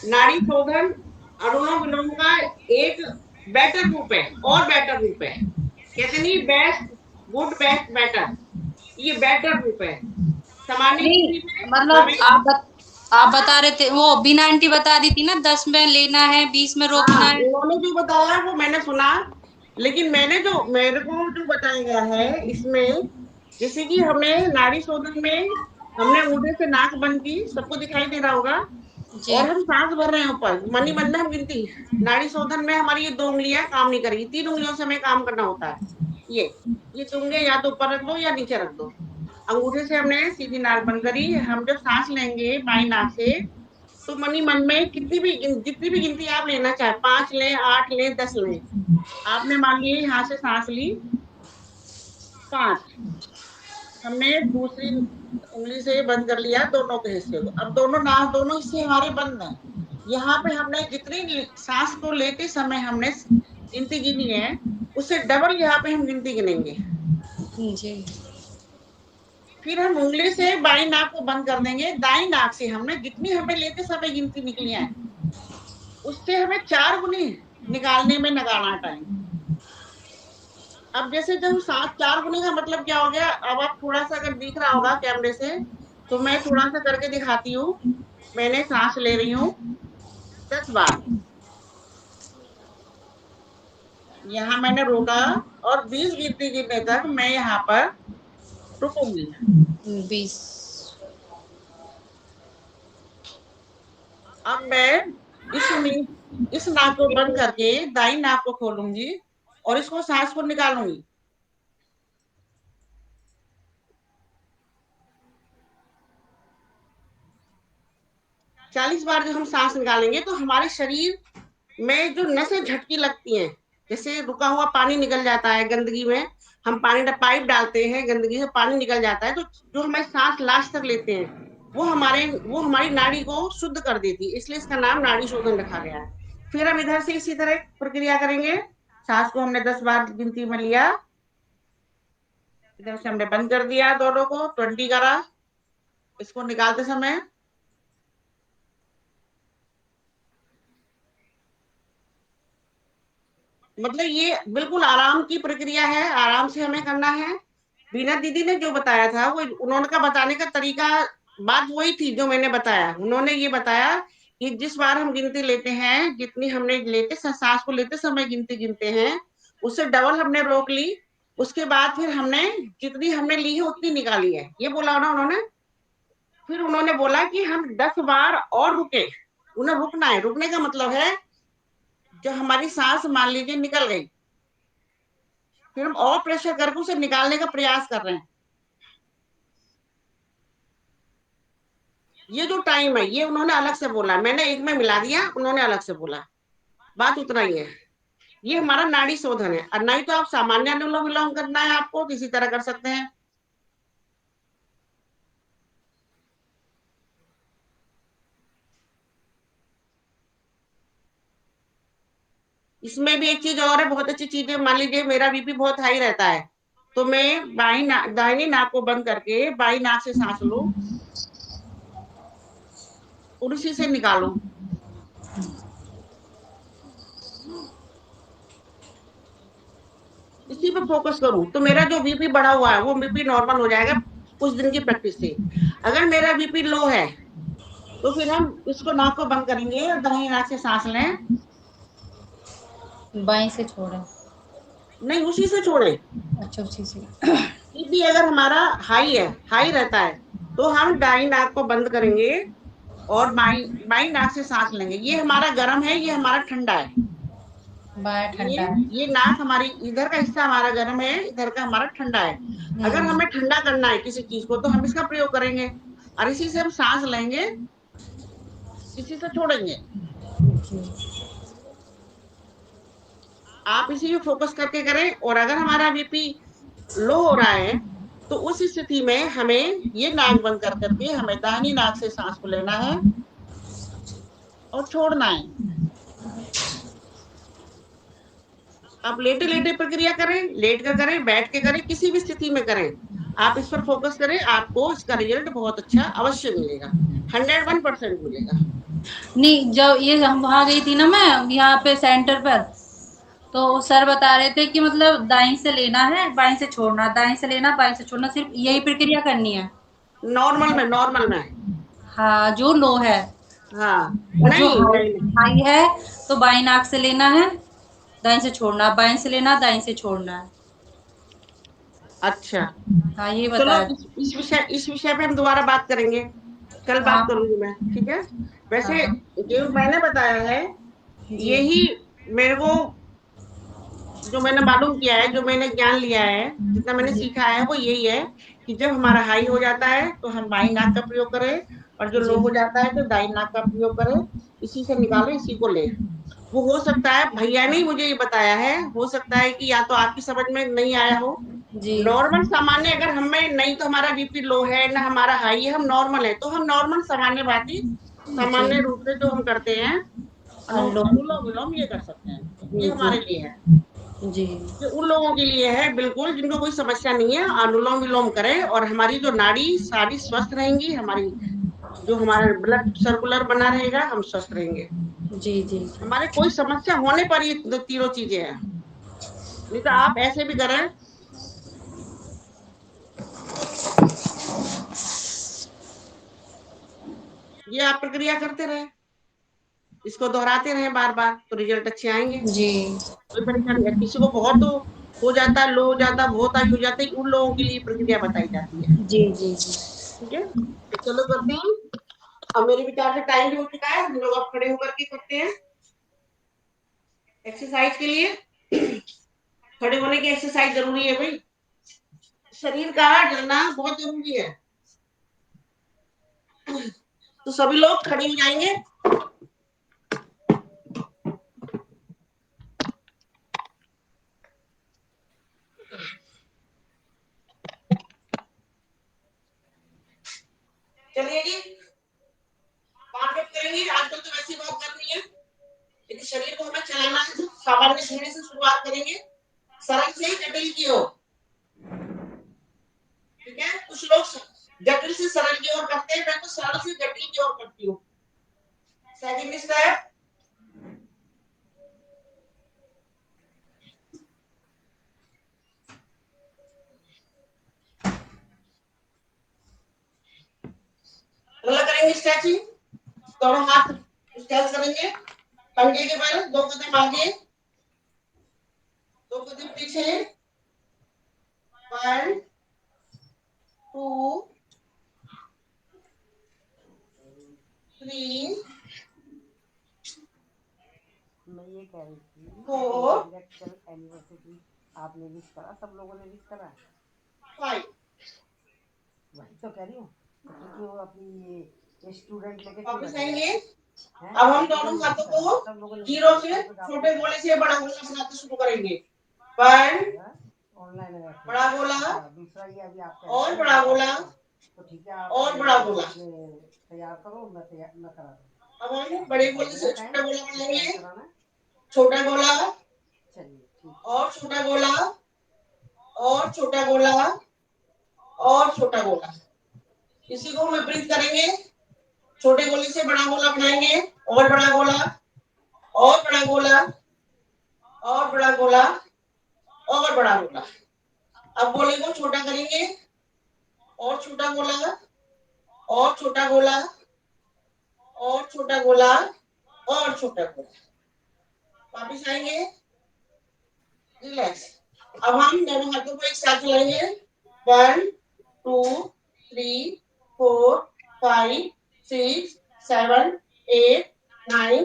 नाड़ी शोधन अनुलोम विलोम का एक बेटर रूप है, और बेटर रूप है। कहते नहीं बेस्ट, गुड बेस्ट बेटर, ये बेटर रूप है। सामान्य नहीं, स्थिति में मतलब हमें, आप बता रहे थे, वो बीना आंटी बता रही थी ना, 10 में लेना है, 20 में हाँ रोकना है। उन्होंने जो बताया वो मैंने सुना, लेकिन मेरे को जो बताया गया है इसमें, जैसे कि हमें नाड़ी शोधन में हमने मुंह से नाक बंद की, सबको दिखाई दे रहा होगा, जी। और हम सांस भर रहे हैं ऊपर, मनी मन में हम गिनती। नाड़ी शोधन में हमारी ये 2 उंगलियां काम नहीं करेगी, 3 उंगलियों से हमें काम करना होता है। ये 2 उंगलियां या तो ऊपर रख दो या नीचे रख दो। अंगूठे से हमने सीधी नाक बंद करी। हम जब सांस लेंगे बाई नाक से, तो मनी मन में जितनी भी गिनती आप लेना चाहे, 5 लें, 8 लें, 10 लें। आपने मान लिए यहाँ से सांस ली 5, हमने दूसरी उंगली से बंद कर लिया दोनों के हिस्से को। अब दोनों हिस्से हमारे बंद हैं। यहाँ पे हमने जितनी सांस को लेते समय हमने गिनती गिनी है, उससे डबल यहाँ पे हम गिनती गिनेंगे। जी। फिर हम उंगली से बाई नाक को बंद कर देंगे। दाई नाक से हमने जितनी हमें लेते समय गिनती निकली है, उससे हमें 4 गुनी निकालने में लगाना टाइम। अब जैसे जब सांस 4 गुनी का मतलब क्या हो गया, अब आप थोड़ा सा अगर दिख रहा होगा कैमरे से, तो मैं थोड़ा सा करके दिखाती हूँ। मैंने सांस ले रही हूँ 10 बार, यहाँ मैंने रोका, और 20 गिनती गिनने तक मैं यहाँ पर रुकूंगी। 20। अब मैं इस नाक को बंद करके दाई नाक को खोलूंगी और इसको सांस को निकालूंगी। 40 बार जब हम सांस निकालेंगे तो हमारे शरीर में जो नसें झटकी लगती हैं, जैसे रुका हुआ पानी निकल जाता है गंदगी में, हम पानी पाइप डालते हैं, गंदगी से पानी निकल जाता है, तो जो हमें सांस लास्ट तक लेते हैं, वो हमारी नाड़ी को शुद्ध कर देती है, इसलिए इसका नाम नाड़ी शोधन रखा गया है। फिर हम इधर से इसी तरह प्रक्रिया करेंगे। सांस को हमने 10 बार गिनती में लिया, इधर से हमने बंद कर दिया, दोनों को 20 करा। इसको निकालते समय मतलब ये बिल्कुल आराम की प्रक्रिया है, आराम से हमें करना है। बीना दीदी ने जो बताया था, वो उन्होंने का बताने का तरीका, बात वही थी जो मैंने बताया। उन्होंने ये बताया कि जिस बार हम गिनती लेते हैं, जितनी हमने सांस को लेते समय गिनती गिनते हैं, उससे डबल हमने रोक ली। उसके बाद फिर हमने जितनी हमने ली है उतनी निकाली है, ये बोला ना उन्होंने। फिर उन्होंने बोला कि हम 10 बार और रुके। उन्हें रुकना है, रुकने का मतलब है जो हमारी सांस मान लीजिए निकल गई, फिर हम और प्रेशर करके उसे निकालने का प्रयास कर रहे हैं। ये जो टाइम है ये उन्होंने अलग से बोला, मैंने एक में मिला दिया, उन्होंने अलग से बोला। बात उतना ही है। ये हमारा नाड़ी शोधन है। और नहीं तो आप सामान्य अनुलोम विलोम करना है आपको, तो इसी तरह कर सकते हैं। इसमें भी एक चीज और है, बहुत अच्छी चीज है। मान लीजिए मेरा बीपी बहुत हाई रहता है, तो मैं दाहिनी नाक को बंद करके बाई नाक से सांस लूं और उसी से निकालूं। इसी पे फोकस करूं तो मेरा जो बीपी बढ़ा हुआ है वो बीपी नॉर्मल हो जाएगा कुछ दिन की प्रैक्टिस से। अगर मेरा बीपी लो है तो फिर हम इसको नाक को बंद करेंगे और दाहिनी नाक से सांस लें। बाएं से छोड़े। नहीं, उसी से छोड़े। अच्छा, उसी से। फिर भी अगर हमारा हाई रहता है तो हम दाहिनी नाक को बंद करेंगे और बाई बाई नाक से सांस लेंगे। ये हमारा गर्म है, ये हमारा ठंडा है। बाएं ये ठंडा है। ये नाक हमारी, इधर का हिस्सा हमारा गर्म है, इधर का हमारा ठंडा है। अगर हमें ठंडा करना है किसी चीज को तो हम इसका प्रयोग करेंगे और इसी से हम सांस लेंगे, इसी से छोड़ेंगे। जी। आप इसी पे फोकस करके करें। और अगर हमारा बीपी लो हो रहा है तो उस स्थिति में हमें ये नाक बंद कर करके हमें दाहिनी नाक से सांस को लेना है और छोड़ना है। आप लेटे लेटे प्रक्रिया करें, लेट कर करें, बैठ के करें, किसी भी स्थिति में करें। आप इस पर फोकस करें, आपको इसका रिजल्ट बहुत अच्छा अवश्य मिलेगा, 101% मिलेगा। नहीं, जब ये हम वहाँ गई थी ना, मैं यहाँ पे सेंटर पर, तो सर बता रहे थे कि मतलब दाईं से लेना है, बाईं से छोड़ना, दाईं से लेना, बाईं से छोड़ना, सिर्फ यही प्रक्रिया करनी है। नॉर्मल में। हाँ, जो लो है। हाँ, और जो नहीं हाई नहीं। हाई है, तो बाईं नाक से लेना है, दाईं से छोड़ना, बाईं से लेना, दाईं से छोड़ना है। अच्छा, हाँ, ये चलो बताया। इस विषय पे हम दोबारा बात करेंगे, कल बात हाँ करूंगी मैं, ठीक है। हाँ वैसे हाँ। जो मैंने बताया है जी यही मेरे को, जो मैंने मालूम किया है, जो मैंने ज्ञान लिया है, जितना मैंने जी सीखा है वो यही है कि जब हमारा हाई हो जाता है तो हम बाई नाक का प्रयोग करें और जो लो जी हो जाता है तो दाई नाक का प्रयोग करें। इसी से निकालें, इसी को लें। वो हो सकता है भैया ने ही मुझे ये बताया है, हो सकता है कि या तो आपकी समझ में नहीं आया हो। जी नॉर्मल सामान्य, अगर हमें नहीं तो हमारा बीपी लो है ना हमारा हाई है, हम नॉर्मल है, तो हम नॉर्मल सामान्य बात ही, जी। सामान्य रूप से जो हम करते हैं अनुलोम। अनुलोम विलोम ये कर सकते हैं। ये जी जी हमारे लिए है, जी ये उन लोगों के लिए है बिल्कुल जिनको कोई समस्या नहीं है। अनुलोम विलोम करें और हमारी जो नाड़ी सारी स्वस्थ रहेंगी, हमारी जो हमारा ब्लड सर्कुलर बना रहेगा, हम स्वस्थ रहेंगे। जी जी जी। हमारे कोई समस्या होने पर ये तीनों चीजें हैं। नहीं तो आप ऐसे भी करें, ये आप प्रक्रिया करते रहे, इसको दोहराते रहे बार बार, तो रिजल्ट अच्छे आएंगे। जी कोई परेशानी है, किसी को बहुत हो जाता है, लो हो जाता है, बहुत हाई हो जाता है, उन लोगों के लिए प्रक्रिया बताई जाती है। जी जी जी। ठीक है, तो चलो करते हैं। अब मेरे विचार से टाइम भी हो चुका है, हम लोग अब खड़े होकर के करते हैं एक्सरसाइज के लिए। खड़े होने की एक्सरसाइज जरूरी है भाई, शरीर का जलना बहुत जरूरी है। तो सभी लोग खड़े हो जाएंगे। चलिए जी, 5 मिनट करेंगे। आजकल तो वैसी बात करनी है, लेकिन शरीर को हमें चलाना है। सामान्य सीढ़ी से शुरुआत करेंगे, सरल से जटिल की ओर। ठीक है, कुछ लोग जटिल से सरल की ओर करते हैं, मैं तो सरल से जटिल की ओर करती हूँ। सेकंड स्टेप, अगला करेंगे स्ट्रेचिंग। दोनों हाथ स्ट्रेच करेंगे, पंजे के बल, 2 कदम आगे, 2 कदम पीछे। 1 2 3 मैं ये कह रही थी कि 4 इलेक्ट्रिकल एनिवर्सरी आपने विश करा, सब लोगों ने विश करा, 5। वही तो कह रही हूँ, तो क्योंकि वो अपनी ये स्टूडेंट लेके क्यों वापस बैठे आएंगे। हैं? अब हम पूरा दोनों विश हाथों करा, को सब लोगों ने विश जीरो करा, से सब कुछ आपने छोटे करा। गोले से बड़ा गोला बनाते शुरू करेंगे। 1 ऑनलाइन है बैठे। बड़ा गोला, अच्छा, दूसरा ये अभी आप कह रहे और थे बड़ा ना, गोला, तो ठीक है, आप और बड़ा गोला। अपने तैयार करो, मैं करा दूँ। अब हम आपने बड़े बता गोले दिया से टाइम, छोटा गोला किस टाइम बनाएंगे, कराना है। छोटा गोला, चलिए ठीक और छोटा गोला, और छोटा गोला, और छोटा गोला। इसी को विपरीत करेंगे, छोटे गोले से बड़ा गोला बनाएंगे, और बड़ा गोला, और बड़ा गोला, और बड़ा गोला, और बड़ा गोला। अब गोले को छोटा करेंगे, और छोटा गोला, और छोटा गोला, और छोटा गोला और छोटा गोला। वापिस आएंगे, रिलैक्स। अब हम दोनों हाथों को एक साथ चलाएंगे। 1 2 3 4 5 6 7 8 9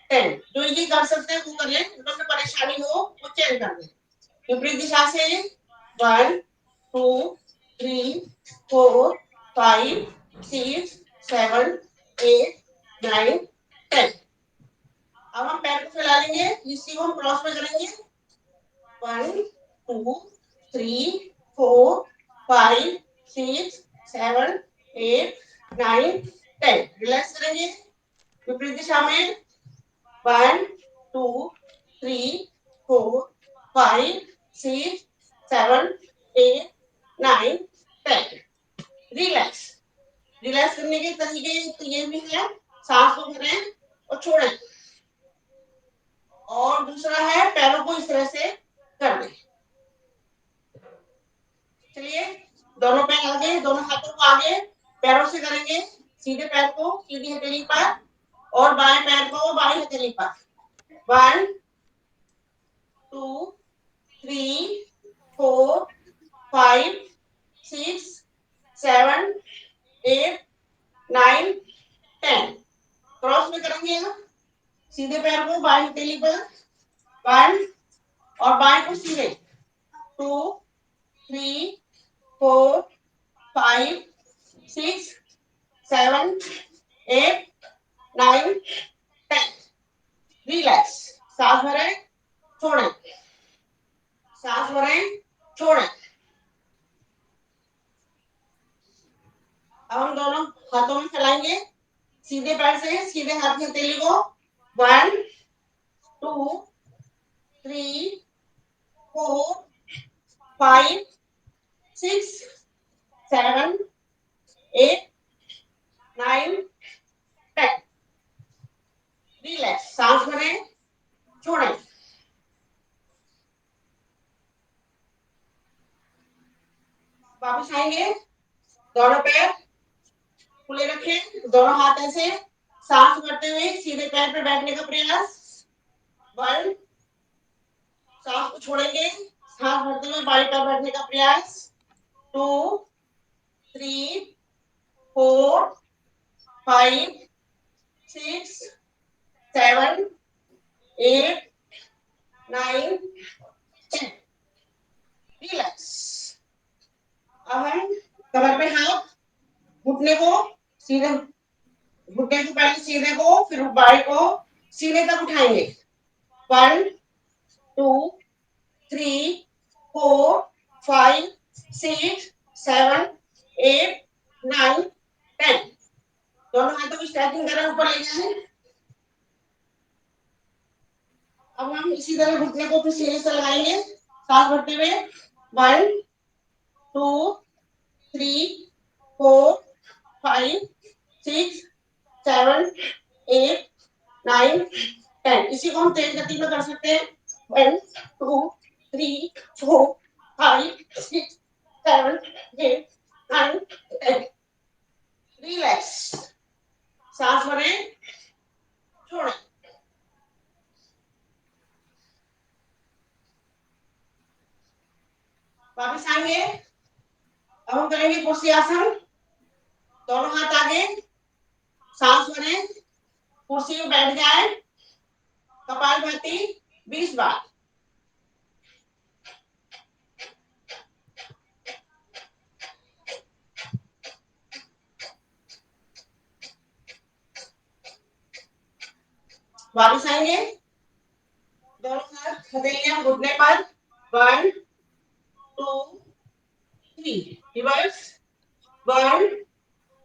10। जो ये कर सकते हैं वो कर ले, जो में परेशानी हो वो चेंज कर दे। विपरीत दिशा से 1 2 3 4 5 6 7 8 9 10। अब हम पैर को फैला लेंगे, इसी को हम क्रॉस में करेंगे। 1 2 3 4 5 6 7 8 9 10। रिलैक्स करेंगे। विपरीत दिशा में 1 2 3 4 5 6 7 8 9 10। रिलैक्स। रिलैक्स करने के तरीके तो ये भी है, सांस को भरें और छोड़ें। और दूसरा है पैरों को इस तरह से कर दें। चलिए, दोनों पैर आगे, दोनों हाथों को आगे पैरों से करेंगे। सीधे पैर को सीधी हथेली पर और बाएं पैर को बाएं हथेली पर। 1 2 3 4 5 6 7 8 9 10। क्रॉस में करेंगे हम। सीधे पैर को बाएं हथेली पर 1 और बाएं को सीधे 2 3 4 5 6 7 8 9 10। रिलैक्स। सांस भरें, छोड़ें, सांस भरें, छोड़ें। अब हम दोनों हाथों में फैलाएंगे, सीधे पैर से सीधे हाथ की हथेली को। 1 2 3 4 5 6 7 8 9 10। रिलैक्स। सांस भरें, छोड़ें। वापस आएंगे, दोनों पैर खुले रखें, दोनों हाथ ऐसे, सांस भरते हुए सीधे पैर पे बैठने का प्रयास। 1 सांस को छोड़ेंगे, सांस भरते हुए बाएं पैर बैठने का प्रयास। 2 3 4 5 6 7 8 9 10। रिलैक्स। अब हम कमर पे हाथ, घुटने को सीधे, घुटने को पहले सीधे को फिर बाएं को सीने तक उठाएंगे। 1 2 3 4 5 6 7 8 9 10। दोनों हाथों की स्ट्रेचिंग करें, ऊपर ले जाएं। अब हम इसी तरह घुटने को फिर सीने से लगाएंगे, सांस भरते हुए। 1 2 3 4 5 6 7 8 9 10। इसी को हम तेज गति में कर सकते हैं। 1 2 3 4 5 6 7 8 9 10। रिलैक्स। सांस भरें, छोड़ें। वापस आएंगे, अब हम करेंगे कुर्सी आसन। दोनों हाथ आगे, सांस भरें, कुर्सी में बैठ जाए, कपालभाति 20 बार। वापस आएंगे, दोनों हाथ हथेलियां घुटने पर। 1 2 3 रिवर्स। 1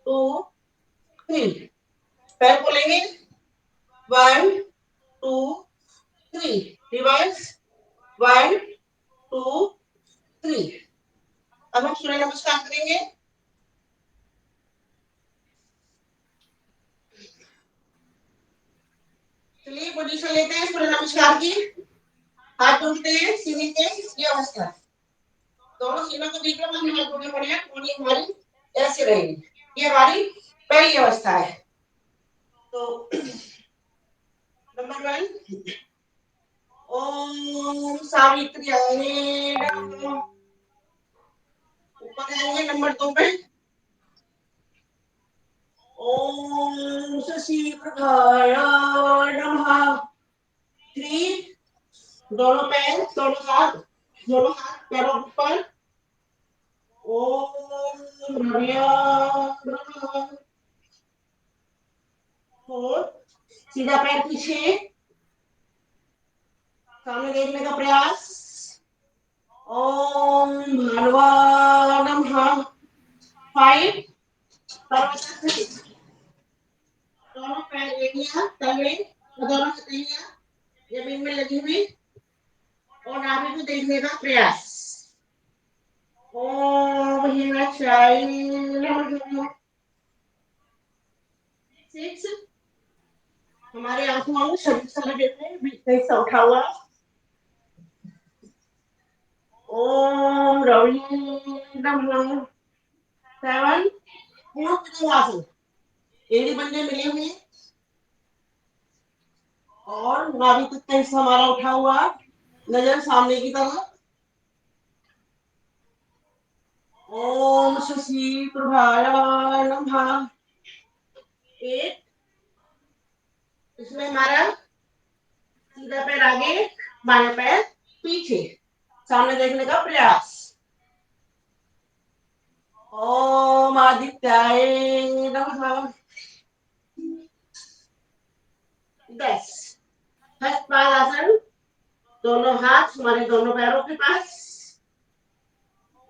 2 3। पैर खोलेंगे। 1 2 3 रिवर्स। 1 2 3। अब हम सूर्य नमस्कार करेंगे। चलिए पोजीशन लेते हैं सूर्य नमस्कार की। हाथ जोड़ते हैं सीने के, ये अवस्था। दोनों सीनों के बीच में हम हाथ जोड़े पड़े हैं, कोहनी हमारी ऐसे रहेगी। ये हमारी पहली अवस्था है। तो नंबर 1 ओम सावित्र्याय नमः। ऊपर आएंगे नंबर 2 पे ओम शशि प्रभाय नमः। 3 दोनों पैर दोनों हाथ पैरों ऊपर ओम भ्रमयाय नमः। 4 सीधा पैर पीछे सामने देखने का प्रयास ओम भानुवाय नमः। 5 दोनों पैर एड़ियां तलवे दोनों हथेलियां जमीन में लगी हुई और नाभि को देखने का प्रयास ओम हिमाचाय नमः। 6 हमारे आंखों शरीर सारा देते हैं बीच में हिस्सा उठा हुआ ओम रवि नमः। 7 पूर्ण पद्मासन एड़ी बंदे मिले हुए और नाभि तक का हिस्सा हमारा उठा हुआ नजर सामने की तरफ ओम शशि प्रभाय नमः। 8 इसमें हमारा सीधा पैर आगे बायां पैर पीछे सामने देखने का प्रयास ओम आदित्याय नमः। 10 हस्तपादासन दोनों हाथ हमारे दोनों पैरों के पास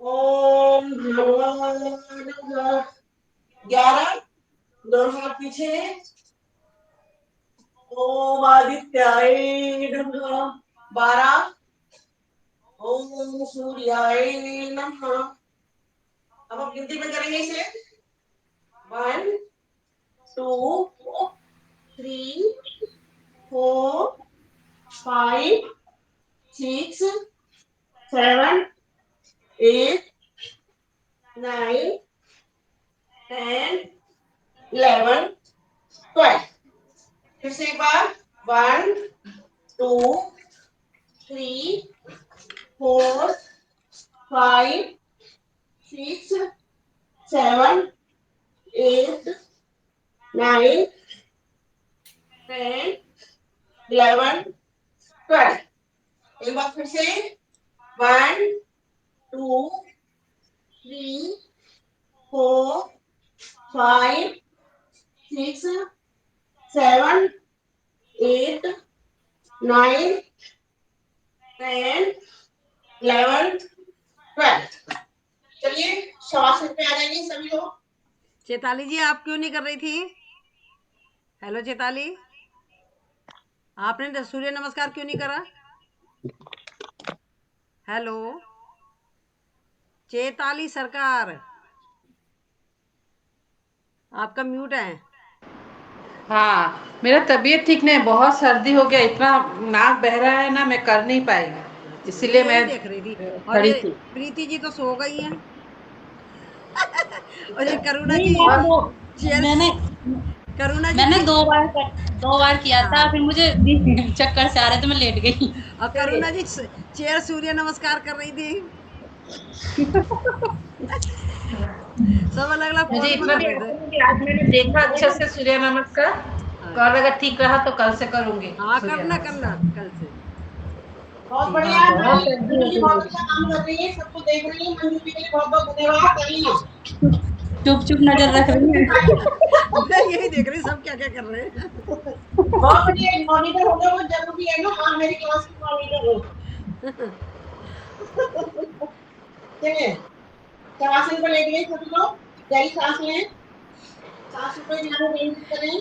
ओम भगवान नमः। 11 दोनों हाथ पीछे ओम आदित्याय नमः। 12 ओम सूर्याय नमः। अब हम गिनती में करेंगे इसे 1 2 3 4 5 6 7 8 9 10 11 12 फिर से एक बार 1 2 3 4 5 6 7 8 9 10 11 12 एक बार फिर से 1 2 3 4 5 6 7 8 9 10 11 12 चलिए शवासन पे आ जाइए सभी लोग। चेताली जी आप क्यों नहीं कर रही थी? हेलो चेताली, आपने सूर्य नमस्कार क्यों नहीं करा? हेलो चेताली सरकार, आपका म्यूट है। हाँ, मेरा तबीयत ठीक नहीं, बहुत सर्दी हो गया, इतना नाक बह रहा है ना, मैं कर नहीं पाई, इसीलिए यही मैं देख रही थी। और खड़ी ये थी। प्रीति जी तो सो गई हैं। और ये करुणा नहीं, जी मैं वो चेयर मैंने करुणा जी मैंने चे- 2 बार किया था, हाँ फिर मुझे चक्कर से आ रहे थे, मैं लेट गई। और करुणा जी चेयर सूर्य नमस्कार कर रही थी। सब अलग अलग मुझे पोज में इतना कर भी रहे आता थे। नहीं कि आज मैंने देखा अच्छे से सूर्य नमस्कार, हाँ कल अगर ठीक रहा तो कल से करूंगी हाँ, सूर्य करना करना नमस्कार। कल से। बहुत ठीक बढ़िया हाँ, है। है बहुत सर्दी मंजू हो जी गई बहुत है। अच्छा काम कर रही है सबको देख रही है मंजू जी के लिए बहुत बहुत धन्यवाद करिए। चुप चुप नजर रख रही है। मैं यही देख रही सब क्या क्या कर रहे हैं। बहुत बढ़िया मॉनिटर होना बहुत जरूरी है ना आप मेरी क्लास की मॉनिटर हो। चलिए शवासन पर लेट गए सभी लोग गहरी सांस लें सांसों पर ध्यान केंद्रित करें।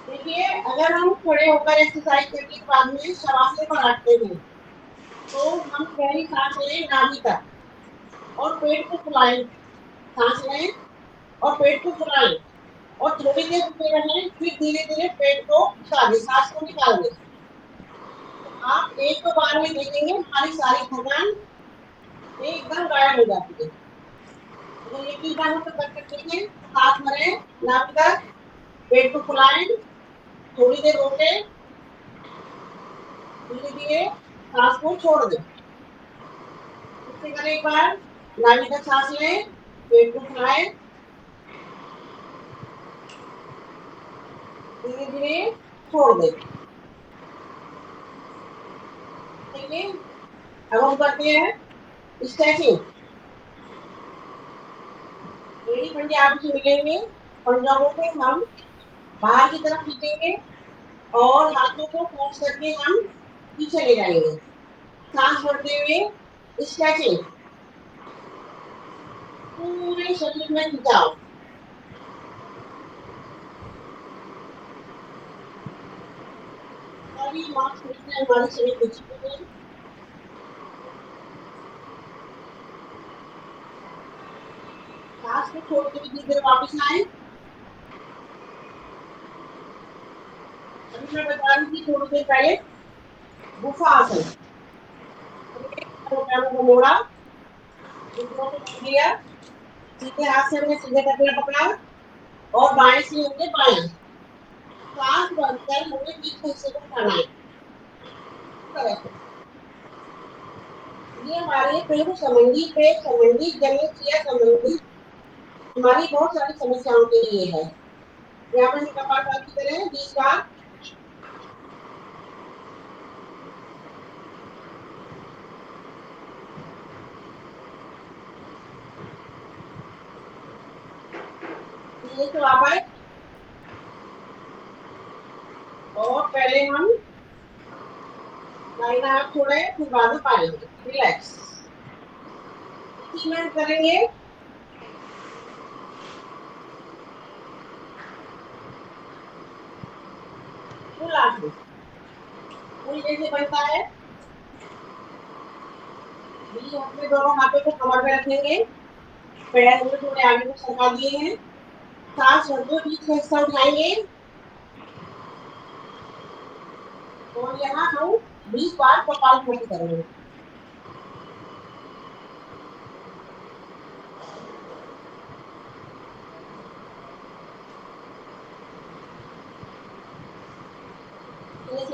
देखिए अगर हम खड़े होकर एक्सरसाइज करने के बाद में शवासन पर आते हैं तो हम गहरी सांस लें नाभि तक और पेट को फुलाएं सांस लें और पेट को फुलाएं और थोड़ी देर रुके रहें फिर धीरे धीरे पेट को निकाल दें सांस को निकाल दें। तो आप एक दो बार में देखेंगे हमारी सारी थकान एकदम गायब हो जाती है। तो ये 3 बार हम तो कर सकते हैं। सांस भरें नाभि तक, पेट को फुलाएं, थोड़ी देर रोकें, धीरे-धीरे सांस को छोड़ दें। फिर से करें एक बार, नाभि तक सांस लें, पेट को फुलाएं, धीरे-धीरे छोड़ दें। ठीक है? अब हम करते हैं स्ट्रेचिंग। एड़ी पंजे आपसे मिलेंगे, पंजाओं को हम बाहर की तरफ खींचेंगे और हाथों को क्रॉस करके हम पीछे ले जाएंगे। सांस भरते हुए स्ट्रेचिंग, पूरे शरीर में खिंचाव। सारी मांसपेशियां हमारे शरीर में खिंची हुई हैं। सांस को छोड़ते हुए धीरे-धीरे वापस आए। अभी मैं बता रही थी थोड़ी देर पहले गुफा आसन। पैरों को मोड़ा, घुटनों को मोड़ लिया, सीधे हाथ से हमने सीधे टखना पकड़ा और बाएं से हमने बायां। सांस बंद कर हमें बीच के हिस्से को उठाना है। इस तरह से। ये हमारे पेट संबंधी, पेट संबंधी, जनन संबंधी हमारी बहुत सारी समस्याओं के लिए है। यहाँ पर हम कपालभाति करें 20 बार। ये तो आप आए और पहले हम दाहिना हाथ छोड़े, फिर बाजू पाएंगे, रिलैक्स 3 मिनट करेंगे। फुल आसन, फुल जैसे बनता है। अपने दोनों हाथों को कमर पे रखेंगे, पैर हमने थोड़े आगे को सरका दिए हैं। सांस भरते बीच में हिस्सा उठाएंगे और यहाँ हम 20 बार कपालभाति करेंगे।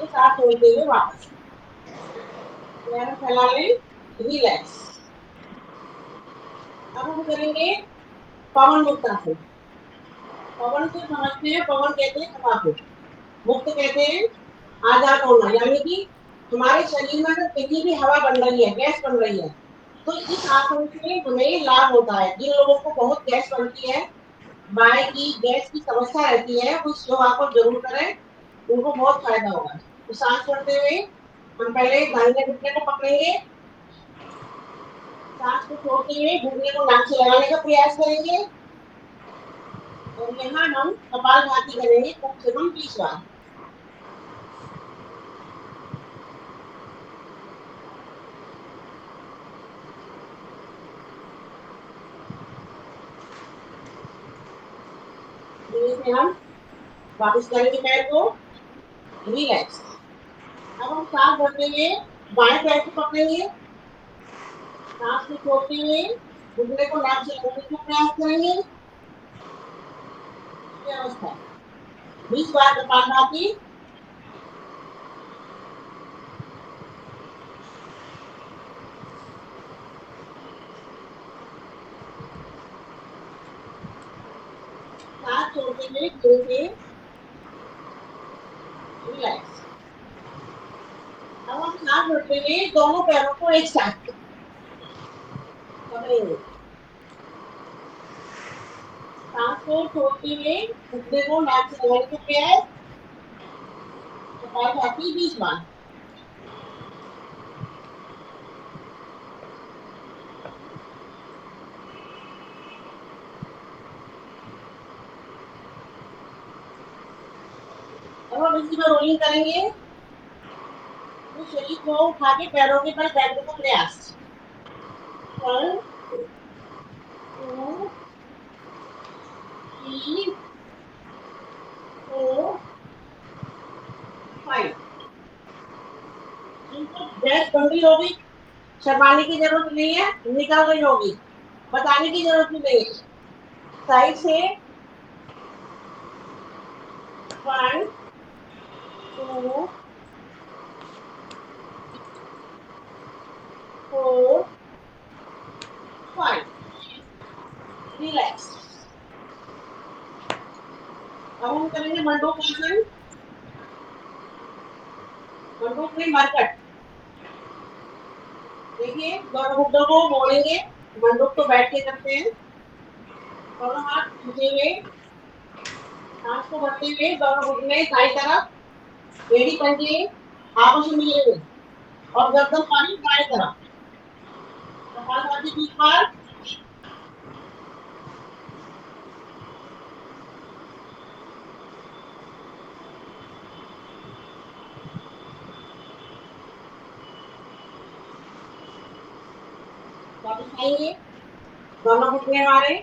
सांस छोड़ते हुए वापस पैर फैला लें, रिलैक्स। अब हम करेंगे पवन मुक्त आसन। पवन को समझते हैं, पवन कहते हैं हवा को, मुक्त कहते हैं आजाद होना, यानी कि हमारे शरीर में अगर कहीं भी हवा बन रही है, गैस बन रही है, तो इस आसन से हमें लाभ होता है। जिन लोगों को बहुत गैस बनती है, बाय की गैस की समस्या रहती है, वो इस योगा को जरूर करें, उनको बहुत फायदा होगा। तो सांस छोड़ते हुए हम पहले दाहिने घुटने को पकड़ेंगे, सांस को छोड़ते हुए घुटने को नाक से लगाने का प्रयास करेंगे और यहाँ हम कपालभाति करेंगे कम से कम 20 बार। से हम वापस करेंगे पैर को, रिलैक्स। अब हम सांस भरते हुए बाएं पैर को पकड़ेंगे, सांस को छोड़ते हुए घुटने को नाक से लगाने का प्रयास करेंगे। ये अवस्था 20 बार कपालभाति। सांस छोड़ते हुए धीरे से रिलैक्स। अब हम सांस भरते हुए दोनों पैरों को एक साथ पकड़ेंगे, सांस को छोड़ते हुए घुटने को नाक से लगाने का प्रयास, कपालभाति 20 बार। अब हम इसी में रोलिंग करेंगे, तो शरीर को उठा के पैरों के बल बैठने का प्रयास। 1 2 3 4 5। जिनको गैस बन रही होगी, शर्माने की जरूरत नहीं है, निकल गई होगी, बताने की जरूरत नहीं है। साइड से 1 2 4 5 रिलैक्स। अब हम करेंगे मंडूक आसन। मंडूक में मरकट। देखिए दोनों घुटनों को मोड़ेंगे। मंडूक तो बैठ के करते हैं। दोनों हाथ खींचे हुए, सांस को भरते हुए, दोनों घुटने दाईं तरफ, एड़ी पंजे आपस में मिले हुए और गर्दन पानी बाएं तरफ। कपालभाति 20 बार। वापस आएंगे, दोनों घुटने हमारे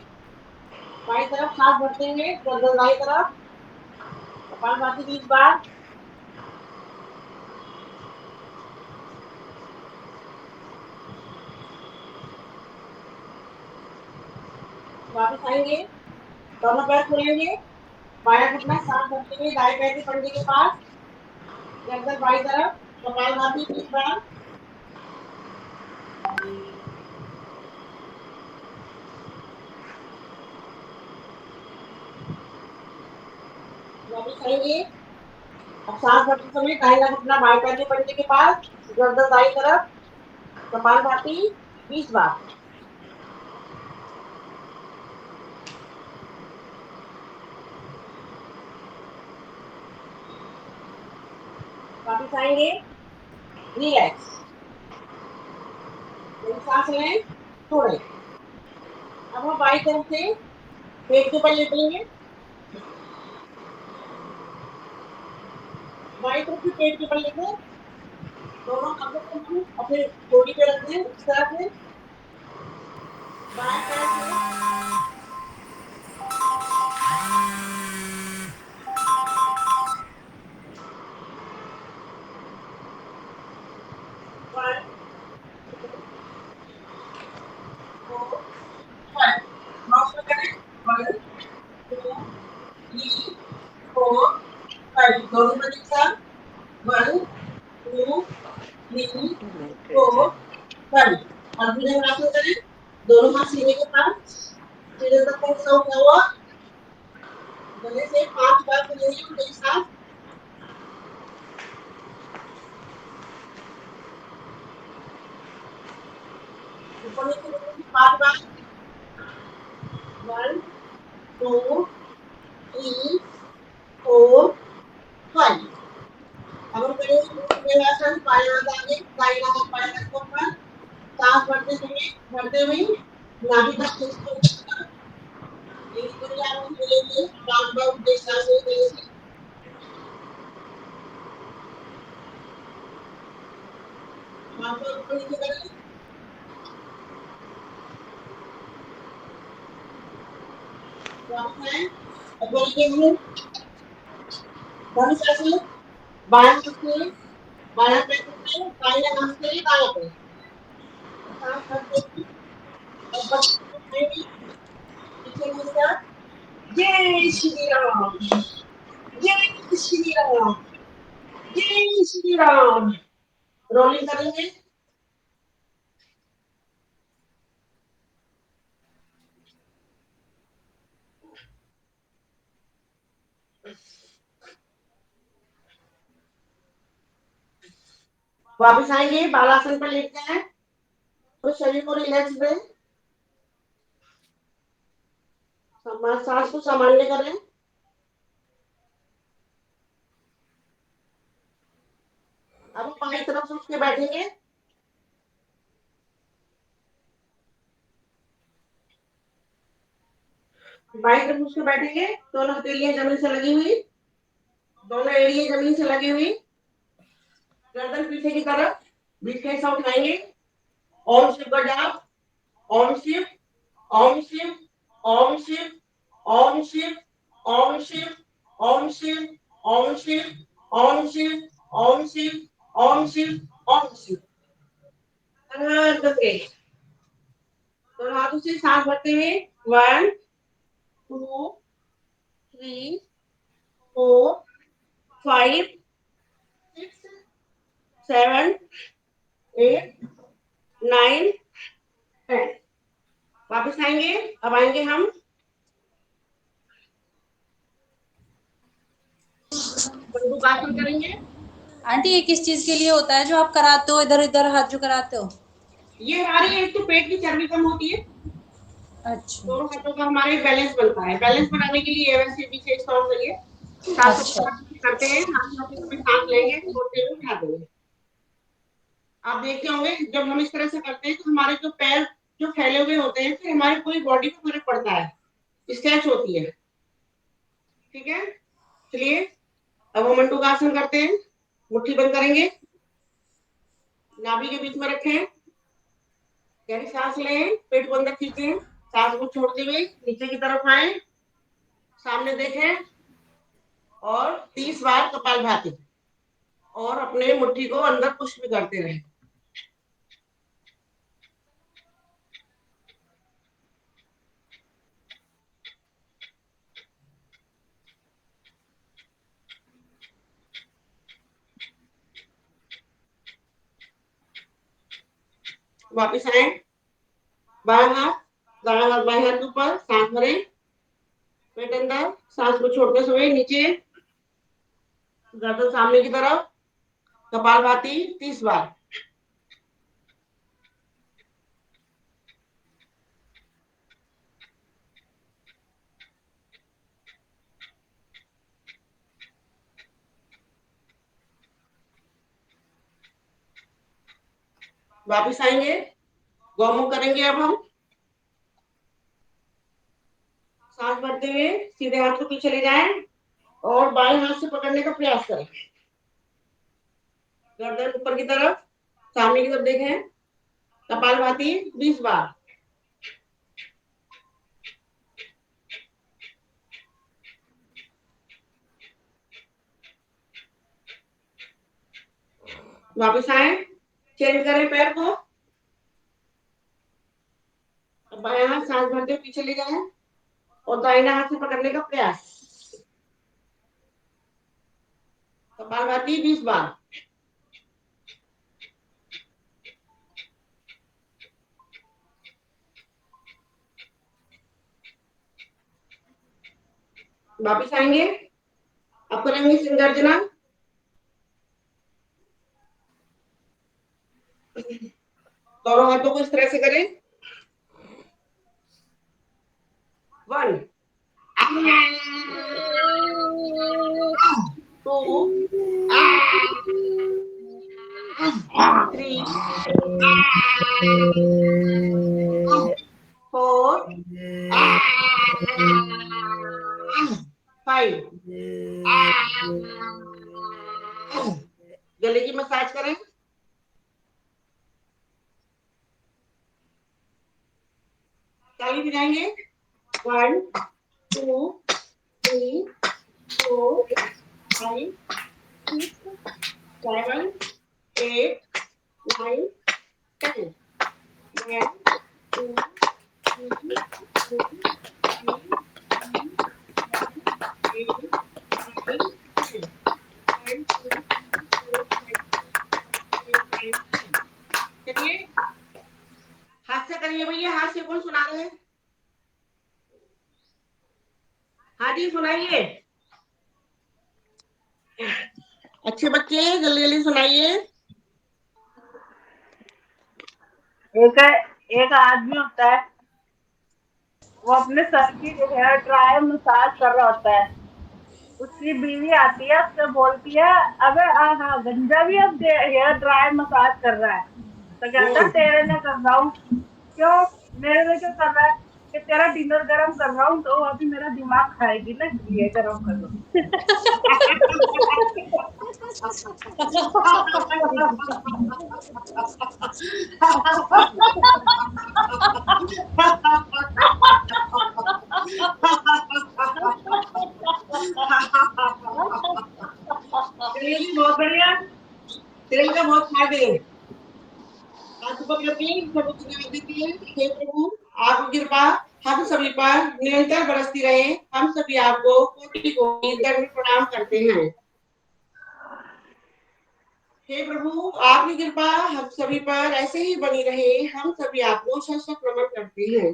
बाईं तरफ, सांस भरते हुए, गर्दन दाईं तरफ। कपालभाति 20 बार। वापस आएंगे, दोनों पैर खोलेंगे, बायां घुटना सांस भरते हुए दाएं पैर के पंजे के पास, गर्दन बाईं तरफ। कपालभाति 20 बार। वापस आएंगे, अब सांस भरते समय दाहिना घुटना बाएं पैर के पंजे के पास, गर्दन दाईं तरफ। कपालभाति 20 बार। वापस आएंगे, रिलैक्स। सांस लें, छोड़ें। अब हम बाईं तरफ से पेट के ऊपर लेटेंगे। बाईं तरफ से पेट के ऊपर लेके दोनों हाथों को हम अपने जोड़ी पे रख दें इस तरह से। बाएं पैर से वन फोर फाइव माउस में करें। One two three four five, दोनों में एक साथ। One two three four five. अब भुजंगासन करें, दोनों हाथ सीने के पास, सीने तक पहुंचा हुआ। गले से 5 बार करेंगे हम एक साथ। ऊपर नीचे करेंगे 5 बार। One two three four five. अब हम करेंगे भुजंगासन, बायां हाथ आगे, दाहिना हाथ बाएं हाथ के ऊपर। सांस भरते हुए नाभि तक खींचते हुए एक बार आप मिलेंगे, बार-बार उल्टे सांस लेंगे। बार-बार ऊपर नीचे करें। वापस आए, अब बोलेंगे धनुषासन। बायां हाथ से बायां पैर से, दाहिना हाथ से दायां पैर। सांस भरते हुए अब बस पीछे मुड़ कर जय श्री राम, जय श्री राम, जय श्री राम। रोलिंग करेंगे। वापस आएंगे, बालासन पर लेटते हैं, तो शरीर को रिलैक्स दें, सांस को सामान्य करें। अब हम बाईं तरफ से उठ के बैठेंगे। बाईं तरफ उठ के बैठेंगे, दोनों हथेलियां जमीन से लगी हुई, दोनों एड़ियां जमीन से लगी हुई, गर्दन पीछे की तरफ, बीच का हिस्सा उठाएंगे। ओम शिव का जाप। ओम शिव, ओम शिव, ओम शिव, ओम शिव, ओम शिव, ओम शिव, ओम शिव, ओम शिव, ओम शिव, ओम शिव, ओम शिव। हर गंगे तो हाथों से सांस भरते हुए 1 2 3 4 5 6 7 8 9 10। वापस आएंगे। अब आएंगे हम बंदूकासन करेंगे। आंटी ये किस चीज के लिए होता है जो आप कराते हो, इधर इधर हाथ जो कराते हो? ये हमारी एक तो पेट की चर्बी कम होती है, अच्छा दोनों हाथों का हमारे बैलेंस बनता है। बैलेंस बनाने के लिए वैसे पीछे एक सॉन्ग है, सांसों को अच्छा करते हैं, हाथ में सांस लेंगे, छोड़ते हुए उठा देंगे। आप देखते होंगे जब हम इस तरह से करते हैं तो हमारे जो पैर जो फैले हुए होते हैं, फिर हमारी पूरी बॉडी को फर्क पड़ता है, स्ट्रेच होती है। ठीक है, चलिए अब हम मंडूकासन करते हैं। मुट्ठी बंद करेंगे, नाभि के बीच में रखें, गहरी सांस लें, पेट को अंदर खींचें, सांस को छोड़ते हुए नीचे की तरफ आए, सामने देखें और 30 बार कपालभाति और अपने मुट्ठी को अंदर पुश भी करते रहें। वापिस आए, बाएं हाथ दाएं हाथ बाएं हाथ ऊपर, सांस भरें, पेट अंदर, सांस को छोड़ते हुए नीचे, गर्दन सामने की तरफ, कपालभाति 30 बार। वापिस आएंगे, गौमुख करेंगे। अब हम सांस भरते हुए सीधे हाथ को पीछे ले जाएं और बाएं हाथ से पकड़ने का प्रयास करें, गर्दन ऊपर की तरफ, सामने की तरफ देखें, कपालभाति 20 बार। वापिस आए, चेंज करें पैर को, बाएं हाथ सांस भरते हुए पीछे ले जाएं और दाहिने हाथ से पकड़ने का प्रयास, कपालभाति 20 बार। वापिस आएंगे, अब करेंगे सिंगर्जना। दोनों हाथों को इस तरह से करें, 1 2 3 4 5। गले की मसाज करें, ताली बजाएंगे, 1 2 3 4 5 6 7 8 9 10। 1 2 3 4 चलिए हाथ से करिए भैया, हाथ से कौन सुना रहे हैं? हाँ जी सुनाइए, अच्छे बच्चे जल्दी जल्दी सुनाइए। एक आदमी होता है, वो अपने सर की हेयर ड्रायर मसाज कर रहा होता है। उसकी बीवी आती है, उससे बोलती है, अबे हाँ गंजा भी अब हेयर ड्रायर मसाज कर रहा है। तो कहता है तेरे में कर रहा हूँ। क्यों? मेरे में क्यों कर रहा है? कि तेरा डिनर गरम कर रहा हूँ, तो अभी मेरा दिमाग खाएगी ना, इसलिए गरम कर रहा चलिए जी बहुत बढ़िया, तेल का बहुत फायदे हैं। आंखों पर लगी सब देती है। हे प्रभु आपकी कृपा हम सभी पर निरंतर बरसती रहे। हम सभी आपको कोटि कोटि दंड प्रणाम करते हैं। हे प्रभु, आपकी कृपा हम सभी पर ऐसे ही बनी रहे। हम सभी आपको शत शत नमन करते हैं।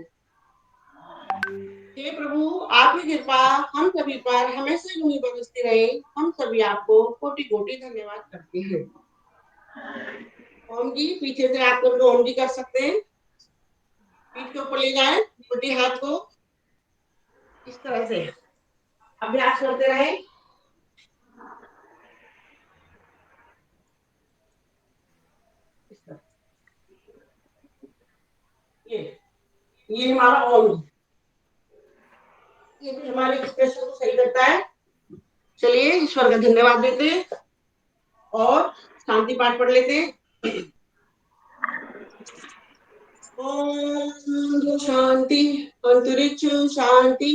हे प्रभु, आपकी कृपा हम सभी पर हमेशा यूं ही बरसती रहे। हम सभी आपको कोटि कोटि धन्यवाद करते हैं। ओम जी, पीछे से आप लोग ओम जी कर सकते हैं। पीठ के ऊपर ले जाएं, छोटे हाथ को इस तरह से अभ्यास करते रहे। इस तरह। ये हमारा ओम, ये भी हमारे एक्सप्रेशन को सही करता है। चलिए ईश्वर का धन्यवाद देते हैं और शांति पाठ पढ़ लेते हैं। ओम शांति, अंतरिक्ष शांति,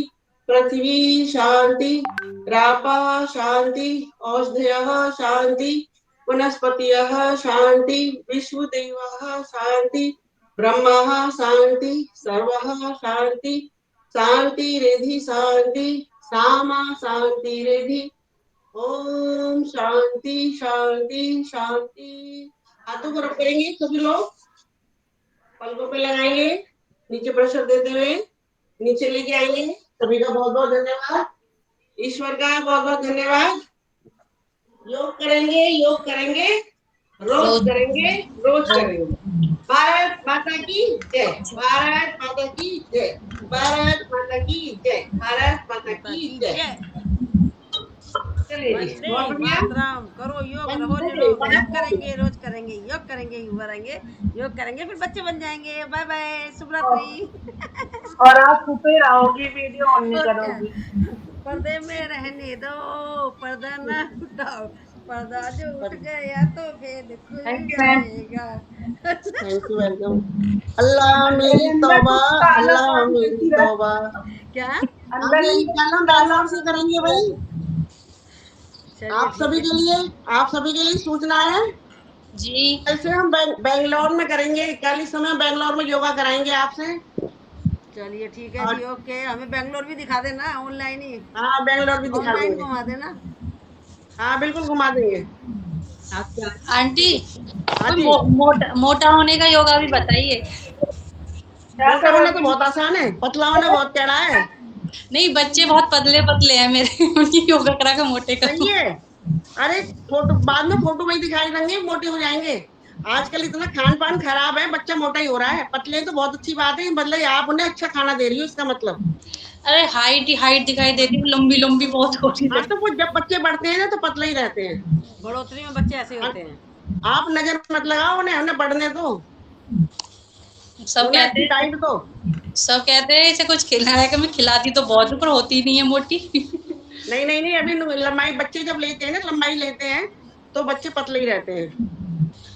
पृथ्वी शांति, रापा शांति, औषधयः शांति, वनस्पतयः शांति, विश्वदेवः शांति, ब्रह्म शांति, सर्वः शांति, शांति रिधि शांति, सामा शांति रिधि। ओम शांति शांति शांति। हाथों को रब करेंगे सभी लोग, पलकों पे लगाएंगे, नीचे प्रेशर देते हुए नीचे लेके आएंगे। सभी का बहुत बहुत धन्यवाद, ईश्वर का बहुत बहुत धन्यवाद। योग करेंगे, योग करेंगे, रोज करेंगे, रोज करेंगे। भारत माता की जय, भारत माता की जय, भारत माता की जय, भारत माता की जय। चलिए जी, वंदे बहुत बढ़िया। मातरम। करो योग, रहो वंदे निरोग। योग मातरम। करेंगे, रोज करेंगे, योग करेंगे, युवा रहेंगे, योग करेंगे, फिर बच्चे बन जाएंगे। बाय बाय, शुभ रात्रि। और आप छुपे रहोगी, वीडियो ऑन नहीं और क्या, करोगी। पर्दे में रहने दो, पर्दा ना उठाओ, पर्दा जो उठ गया तो फिर खुल थैंक यू मैम। जाएगा। Thank you, welcome. अल्लाह मेरी मेरे अंदर तौबा, कुछ काला अल्लाह काम मेरी करती रहे। तौबा। क्या? अंदर अभी अंदर कल कुछ हम काला बैंगलोर से काम करेंगे करती भाई। रहती। चलिए आप ठीक सभी है। के लिए, आप सभी के लिए सूचना है। जी। कल से हम बेंगलोर में करेंगे। कल इस समय बेंगलोर में योगा कराएंगे आपसे। चलिए ठीक है और जी, ओके। हमें बेंगलोर भी दिखा देना, ऑनलाइन ही, हाँ, बेंगलोर भी दिखा ऑनलाइन देंगे। घुमा देना। हाँ, बिल्कुल घुमा देंगे। आंटी, हाँ कोई जी। मोटा होने का योगा भी बताइए। क्या मोटा होना तो करोगी? बहुत आसान है, पतला होना बहुत टेढ़ा है। नहीं, बच्चे बहुत पतले पतले हैं मेरे उनकी योगा करा के मोटे सही करूँ। है। अरे फोटो बाद में, फोटो में ही दिखाई देंगे, मोटे हो जाएंगे। आजकल इतना खान पान खराब है, बच्चा मोटा ही हो रहा है। पतले तो बहुत अच्छी बात है, मतलब आप उन्हें अच्छा खाना दे रही हो, इसका मतलब। अरे हाइट ही हाइट दिखाई देती है, लंबी लंबी बहुत हो रही हाँ, है। तो वो जब बच्चे बढ़ते हैं ना तो पतले ही रहते हैं। बढ़ोतरी में बच्चे ऐसे ही और होते हैं। आप नजर मत लगाओ उन्हें, उन्हें बढ़ने दो, सब उन्हें कहते अच्छी हैं डाइट दो। सब कहते हैं इसे कुछ खिलाया कि मैं खिलाती तो बहुत हूँ पर होती नहीं है मोटी। नहीं नहीं नहीं, अभी लंबाई बच्चे जब लेते हैं ना, लंबाई लेते हैं तो बच्चे पतले ही रहते हैं।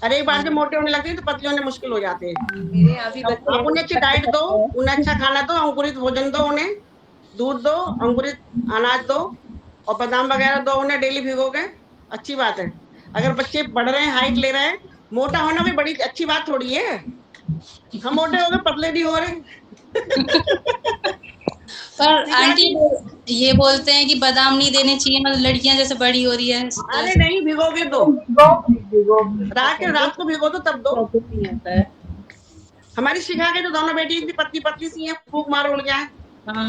अरे एक बार जब मोटे होने लगते हैं तो पतले होने मुश्किल हो जाते हैं। मेरे यहाँ भी बच्चे आप उन्हें अच्छी डाइट दो, उन्हें अच्छा खाना दो, अंकुरित भोजन दो, उन्हें दूध दो, अंकुरित अनाज दो और बादाम वगैरह दो उन्हें डेली भिगो के। अच्छी बात है। अगर बच्चे बढ़ रहे हैं, हाइट ले रहे हैं, मोटा होना भी बड़ी अच्छी बात थोड़ी है। हम मोटे हो गए, पतले नहीं हो रहे। पर ठीक है आंटी आंटी। ये बोलते हैं कि बादाम नहीं देने चाहिए, मतलब लड़कियां जैसे बड़ी हो रही है तो अरे नहीं, भिगोगे तो रात को भिगो दो तब दो। नहीं आता है। हमारी शिखा के जो दोनों बेटी इतनी पतली पतली सी हैं, फूक मारो उड़ जाए। हाँ।